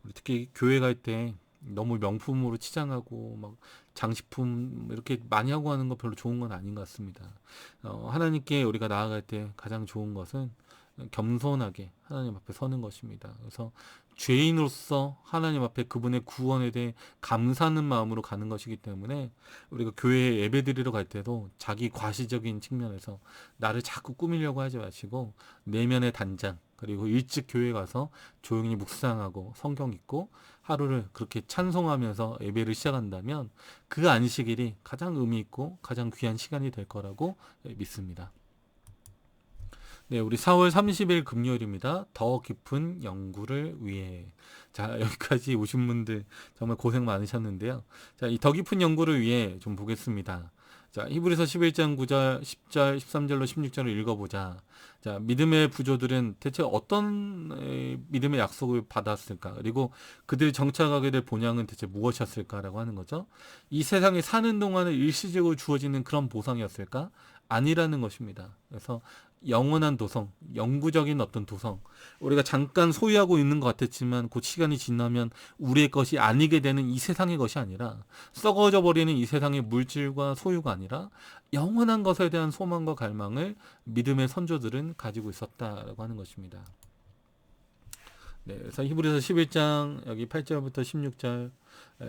우리 특히 교회 갈 때 너무 명품으로 치장하고 막 장식품 이렇게 많이 하고 하는 거 별로 좋은 건 아닌 것 같습니다. 하나님께 우리가 나아갈 때 가장 좋은 것은 겸손하게 하나님 앞에 서는 것입니다. 그래서 죄인으로서 하나님 앞에 그분의 구원에 대해 감사하는 마음으로 가는 것이기 때문에 우리가 교회에 예배드리러 갈 때도 자기 과시적인 측면에서 나를 자꾸 꾸미려고 하지 마시고 내면의 단장, 그리고 일찍 교회 가서 조용히 묵상하고 성경 읽고 하루를 그렇게 찬송하면서 예배를 시작한다면 그 안식일이 가장 의미 있고 가장 귀한 시간이 될 거라고 믿습니다. 네, 우리 4월 30일 금요일입니다. 더 깊은 연구를 위해. 자, 여기까지 오신 분들 정말 고생 많으셨는데요. 자, 이 더 깊은 연구를 위해 좀 보겠습니다. 자, 히브리서 11장 9절, 10절, 13절로 16절을 읽어보자. 자, 믿음의 부조들은 대체 어떤 믿음의 약속을 받았을까? 그리고 그들이 정착하게 될 본향은 대체 무엇이었을까라고 하는 거죠. 이 세상에 사는 동안에 일시적으로 주어지는 그런 보상이었을까? 아니라는 것입니다. 그래서 영원한 도성, 영구적인 어떤 도성, 우리가 잠깐 소유하고 있는 것 같았지만 그 시간이 지나면 우리의 것이 아니게 되는 이 세상의 것이 아니라, 썩어져 버리는 이 세상의 물질과 소유가 아니라 영원한 것에 대한 소망과 갈망을 믿음의 선조들은 가지고 있었다라고 하는 것입니다. 네, 그래서 히브리서 11장 여기 8절부터 16절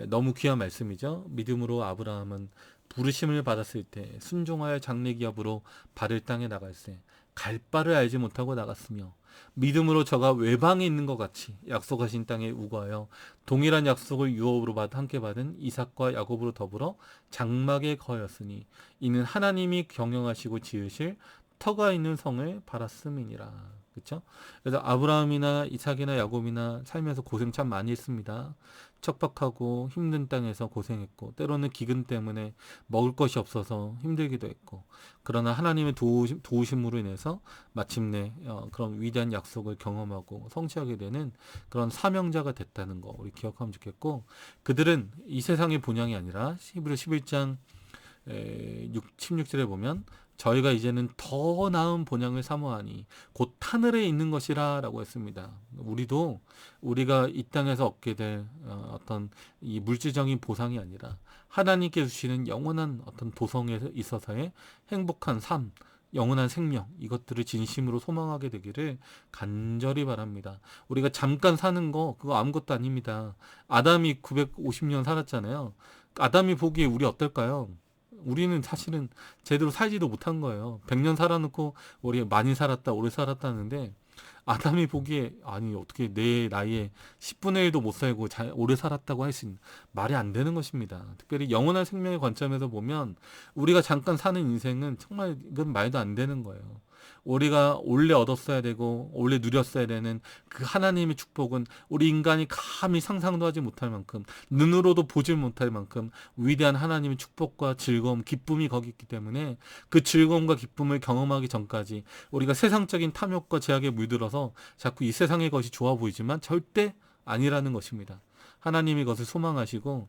너무 귀한 말씀이죠. 믿음으로 아브라함은 부르심을 받았을 때 순종하여 장래기업으로 발을 땅에 나갈세 갈 바를 알지 못하고 나갔으며, 믿음으로 저가 외방에 있는 것 같이 약속하신 땅에 우거하여 동일한 약속을 유업으로 함께 받은 이삭과 야곱으로 더불어 장막에 거하였으니 이는 하나님이 경영하시고 지으실 터가 있는 성을 바랐음이니라. 그렇죠? 그래서 아브라함이나 이삭이나 야곱이나 살면서 고생 참 많이 했습니다. 척박하고 힘든 땅에서 고생했고, 때로는 기근 때문에 먹을 것이 없어서 힘들기도 했고, 그러나 하나님의 도우심으로 인해서 마침내 그런 위대한 약속을 경험하고 성취하게 되는 그런 사명자가 됐다는 거 우리 기억하면 좋겠고, 그들은 이 세상의 본향이 아니라 히브리 11장 16절에 보면 저희가 이제는 더 나은 본향을 사모하니 곧 하늘에 있는 것이라 라고 했습니다. 우리도 우리가 이 땅에서 얻게 될 어떤 이 물질적인 보상이 아니라 하나님께 주시는 영원한 어떤 도성에 있어서의 행복한 삶, 영원한 생명, 이것들을 진심으로 소망하게 되기를 간절히 바랍니다. 우리가 잠깐 사는 거 그거 아무것도 아닙니다. 아담이 950년 살았잖아요. 아담이 보기에 우리 어떨까요? 우리는 사실은 제대로 살지도 못한 거예요. 100년 살아놓고 우리 많이 살았다, 오래 살았다는데, 아담이 보기에 아니 어떻게 내 나이에 10분의 1도 못 살고 오래 살았다고 할 수 있는, 말이 안 되는 것입니다. 특별히 영원한 생명의 관점에서 보면 우리가 잠깐 사는 인생은 정말 이건 말도 안 되는 거예요. 우리가 원래 얻었어야 되고 원래 누렸어야 되는 그 하나님의 축복은 우리 인간이 감히 상상도 하지 못할 만큼, 눈으로도 보지 못할 만큼 위대한 하나님의 축복과 즐거움, 기쁨이 거기 있기 때문에 그 즐거움과 기쁨을 경험하기 전까지 우리가 세상적인 탐욕과 제약에 물들어서 자꾸 이 세상의 것이 좋아 보이지만 절대 아니라는 것입니다. 하나님이 그것을 소망하시고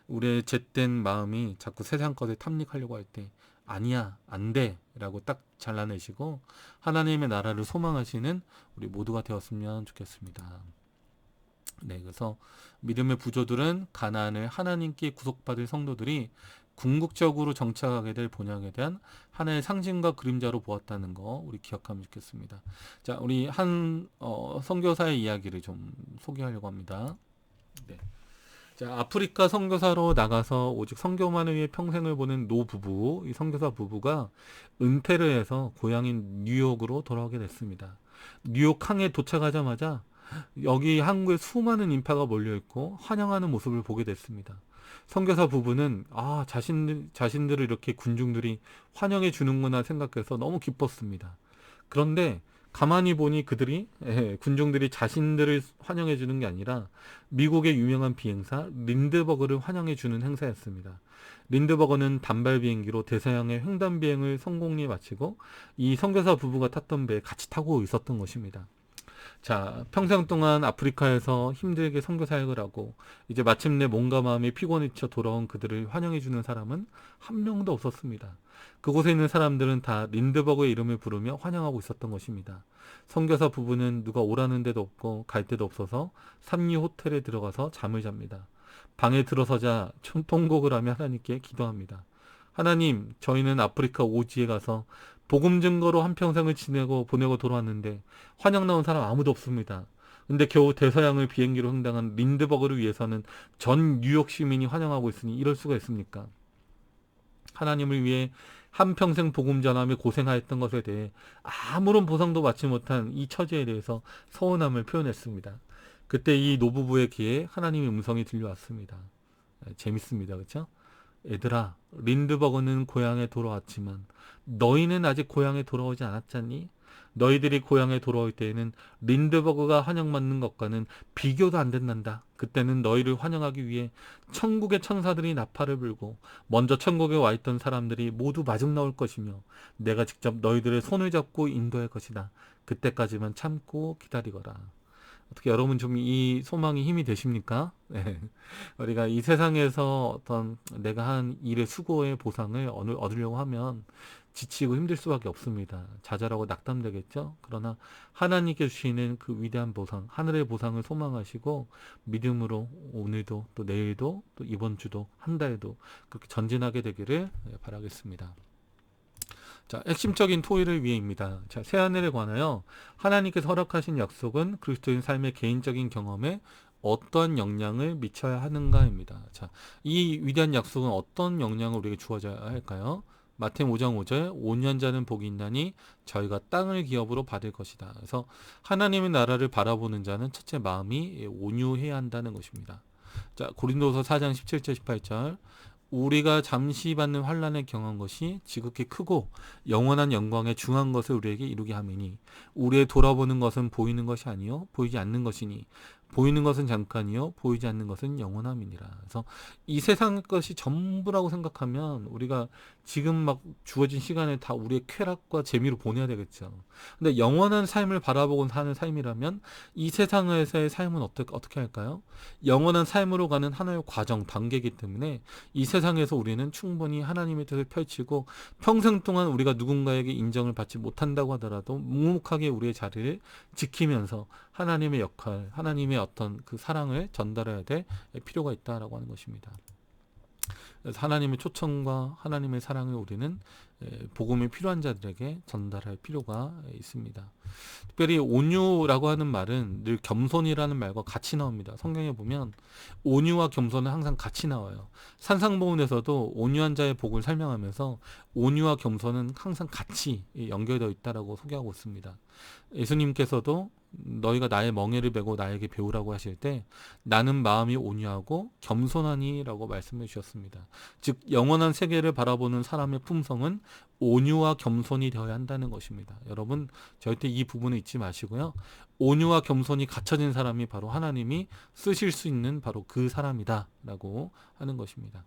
우리의 잿된 마음이 자꾸 세상 것에 탐닉하려고 할 때 아니야, 안 돼 라고 딱 잘라내시고 하나님의 나라를 소망하시는 우리 모두가 되었으면 좋겠습니다. 네, 그래서 믿음의 부조들은 가나안을 하나님께 구속받을 성도들이 궁극적으로 정착하게 될 본향에 대한 하나의 상징과 그림자로 보았다는 거 우리 기억하면 좋겠습니다. 자, 우리 한 선교사의 이야기를 좀 소개하려고 합니다. 네. 자, 아프리카 선교사로 나가서 오직 선교만을 위해 평생을 보낸 노 부부, 이 선교사 부부가 은퇴를 해서 고향인 뉴욕으로 돌아오게 됐습니다. 뉴욕 항에 도착하자마자 여기 한국에 수많은 인파가 몰려있고 환영하는 모습을 보게 됐습니다. 선교사 부부는 자신들을 이렇게 군중들이 환영해 주는구나 생각해서 너무 기뻤습니다. 그런데 가만히 보니 군중들이 자신들을 환영해 주는 게 아니라 미국의 유명한 비행사 린드버그를 환영해 주는 행사였습니다. 린드버거는 단발 비행기로 대서양의 횡단 비행을 성공리에 마치고 이 선교사 부부가 탔던 배에 같이 타고 있었던 것입니다. 자, 평생 동안 아프리카에서 힘들게 선교 사역을 하고 이제 마침내 몸과 마음이 피곤해져 돌아온 그들을 환영해주는 사람은 한 명도 없었습니다. 그곳에 있는 사람들은 다 린드버그의 이름을 부르며 환영하고 있었던 것입니다. 선교사 부부는 누가 오라는 데도 없고 갈 데도 없어서 삼리 호텔에 들어가서 잠을 잡니다. 방에 들어서자 통곡을 하며 하나님께 기도합니다. 하나님, 저희는 아프리카 오지에 가서 복음 증거로 한평생을 보내고 돌아왔는데 환영 나온 사람 아무도 없습니다. 근데 겨우 대서양을 비행기로 횡단한 린드버그를 위해서는 전 뉴욕 시민이 환영하고 있으니 이럴 수가 있습니까? 하나님을 위해 한평생 복음 전함에 고생하였던 것에 대해 아무런 보상도 받지 못한 이 처지에 대해서 서운함을 표현했습니다. 그때 이 노부부의 귀에 하나님의 음성이 들려왔습니다. 재밌습니다. 그렇죠? 얘들아, 린드버그는 고향에 돌아왔지만 너희는 아직 고향에 돌아오지 않았잖니? 너희들이 고향에 돌아올 때에는 린드버그가 환영받는 것과는 비교도 안 된단다. 그때는 너희를 환영하기 위해 천국의 천사들이 나팔을 불고 먼저 천국에 와 있던 사람들이 모두 마중 나올 것이며 내가 직접 너희들의 손을 잡고 인도할 것이다. 그때까지만 참고 기다리거라. 어떻게 여러분 좀 이 소망이 힘이 되십니까? 네. 우리가 이 세상에서 어떤 내가 한 일의 수고의 보상을 얻으려고 하면 지치고 힘들 수밖에 없습니다. 좌절하고 낙담되겠죠? 그러나 하나님께 주시는 그 위대한 보상, 하늘의 보상을 소망하시고 믿음으로 오늘도 또 내일도 또 이번 주도 한 달도 그렇게 전진하게 되기를 바라겠습니다. 자, 핵심적인 토의를 위해입니다. 자, 새하늘에 관하여 하나님께서 허락하신 약속은 그리스도인 삶의 개인적인 경험에 어떤 영향을 미쳐야 하는가입니다. 자, 이 위대한 약속은 어떤 영향을 우리에게 주어져야 할까요? 마태복음 5장 5절 온유한자는 복이 있나니 저희가 땅을 기업으로 받을 것이다. 그래서 하나님의 나라를 바라보는 자는 첫째 마음이 온유해야 한다는 것입니다. 자, 고린도서 4장 17절 18절 우리가 잠시 받는 환난을 경한 것이 지극히 크고 영원한 영광에 중한 것을 우리에게 이루게 함이니 우리의 돌아보는 것은 보이는 것이 아니요 보이지 않는 것이니 보이는 것은 잠깐이요 보이지 않는 것은 영원함이니라. 그래서 이 세상 것이 전부라고 생각하면 우리가 지금 막 주어진 시간을 다 우리의 쾌락과 재미로 보내야 되겠죠. 근데 영원한 삶을 바라보고 사는 삶이라면 이 세상에서의 삶은 어떻게 할까요? 영원한 삶으로 가는 하나의 과정, 단계이기 때문에 이 세상에서 우리는 충분히 하나님의 뜻을 펼치고 평생 동안 우리가 누군가에게 인정을 받지 못한다고 하더라도 묵묵하게 우리의 자리를 지키면서 하나님의 역할, 하나님의 어떤 그 사랑을 전달해야 될 필요가 있다라고 하는 것입니다. 그래서 하나님의 초청과 하나님의 사랑을 우리는 복음이 필요한 자들에게 전달할 필요가 있습니다. 특별히 온유라고 하는 말은 늘 겸손이라는 말과 같이 나옵니다. 성경에 보면 온유와 겸손은 항상 같이 나와요. 산상보훈에서도 온유한 자의 복을 설명하면서 온유와 겸손은 항상 같이 연결되어 있다라고 소개하고 있습니다. 예수님께서도 너희가 나의 멍에를 메고 나에게 배우라고 하실 때 나는 마음이 온유하고 겸손하니라고 말씀해 주셨습니다. 즉 영원한 세계를 바라보는 사람의 품성은 온유와 겸손이 되어야 한다는 것입니다. 여러분 절대 이 부분을 잊지 마시고요. 온유와 겸손이 갖춰진 사람이 바로 하나님이 쓰실 수 있는 바로 그 사람이다라고 하는 것입니다.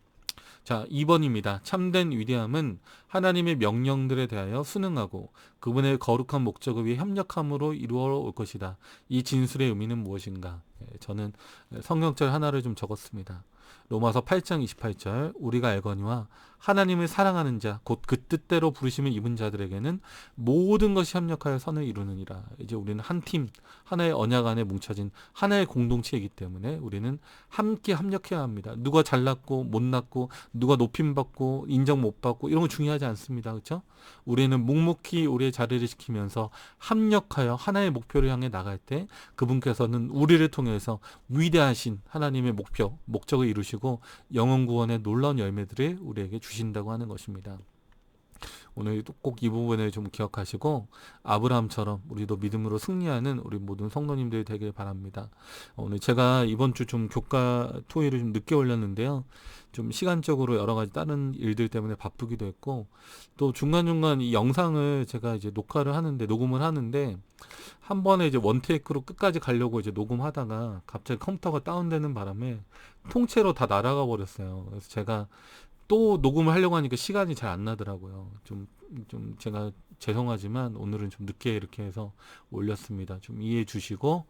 자, 2번입니다. 참된 위대함은 하나님의 명령들에 대하여 순응하고 그분의 거룩한 목적을 위해 협력함으로 이루어 올 것이다. 이 진술의 의미는 무엇인가? 저는 성경절 하나를 좀 적었습니다. 로마서 8장 28절 우리가 알거니와 하나님을 사랑하는 자, 곧 그 뜻대로 부르심을 입은 자들에게는 모든 것이 합력하여 선을 이루느니라. 이제 우리는 한 팀, 하나의 언약 안에 뭉쳐진 하나의 공동체이기 때문에 우리는 함께 합력해야 합니다. 누가 잘났고 못났고 누가 높임받고 인정 못 받고 이런 거 중요하지 않습니다. 그렇죠? 우리는 묵묵히 우리의 자리를 지키면서 합력하여 하나의 목표를 향해 나갈 때 그분께서는 우리를 통해서 위대하신 하나님의 목표, 목적을 이루시고 영혼 구원의 놀라운 열매들을 우리에게 주신다고 하는 것입니다. 오늘 꼭 이 부분을 좀 기억하시고 아브라함처럼 우리도 믿음으로 승리하는 우리 모든 성도님들이 되길 바랍니다. 오늘 제가 이번 주 좀 교과 토요일을 좀 늦게 올렸는데요. 좀 시간적으로 여러 가지 다른 일들 때문에 바쁘기도 했고 또 중간중간 이 영상을 제가 이제 녹음을 하는데 한 번에 이제 원테이크로 끝까지 가려고 이제 녹음하다가 갑자기 컴퓨터가 다운되는 바람에 통째로 다 날아가 버렸어요. 그래서 제가 또 녹음을 하려고 하니까 시간이 잘 안 나더라고요. 좀 제가 죄송하지만 오늘은 좀 늦게 이렇게 해서 올렸습니다. 좀 이해해 주시고,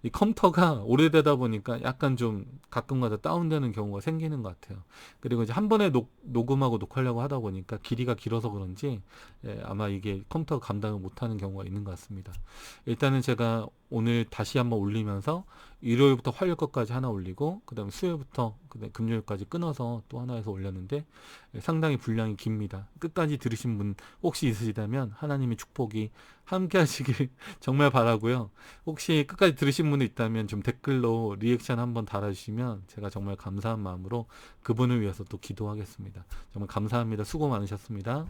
이 컴퓨터가 오래되다 보니까 약간 좀 가끔가다 다운되는 경우가 생기는 것 같아요. 그리고 이제 한 번에 녹음하고 녹화하려고 하다 보니까 길이가 길어서 그런지, 아마 이게 컴퓨터가 감당을 못하는 경우가 있는 것 같습니다. 일단은 제가 오늘 다시 한번 올리면서 일요일부터 화요일 것까지 하나 올리고 그 다음에 수요일부터 그다음에 금요일까지 끊어서 또 하나 해서 올렸는데 상당히 분량이 깁니다. 끝까지 들으신 분 혹시 있으시다면 하나님의 축복이 함께 하시길 정말 바라고요. 혹시 끝까지 들으신 분이 있다면 좀 댓글로 리액션 한번 달아주시면 제가 정말 감사한 마음으로 그분을 위해서 또 기도하겠습니다. 정말 감사합니다. 수고 많으셨습니다.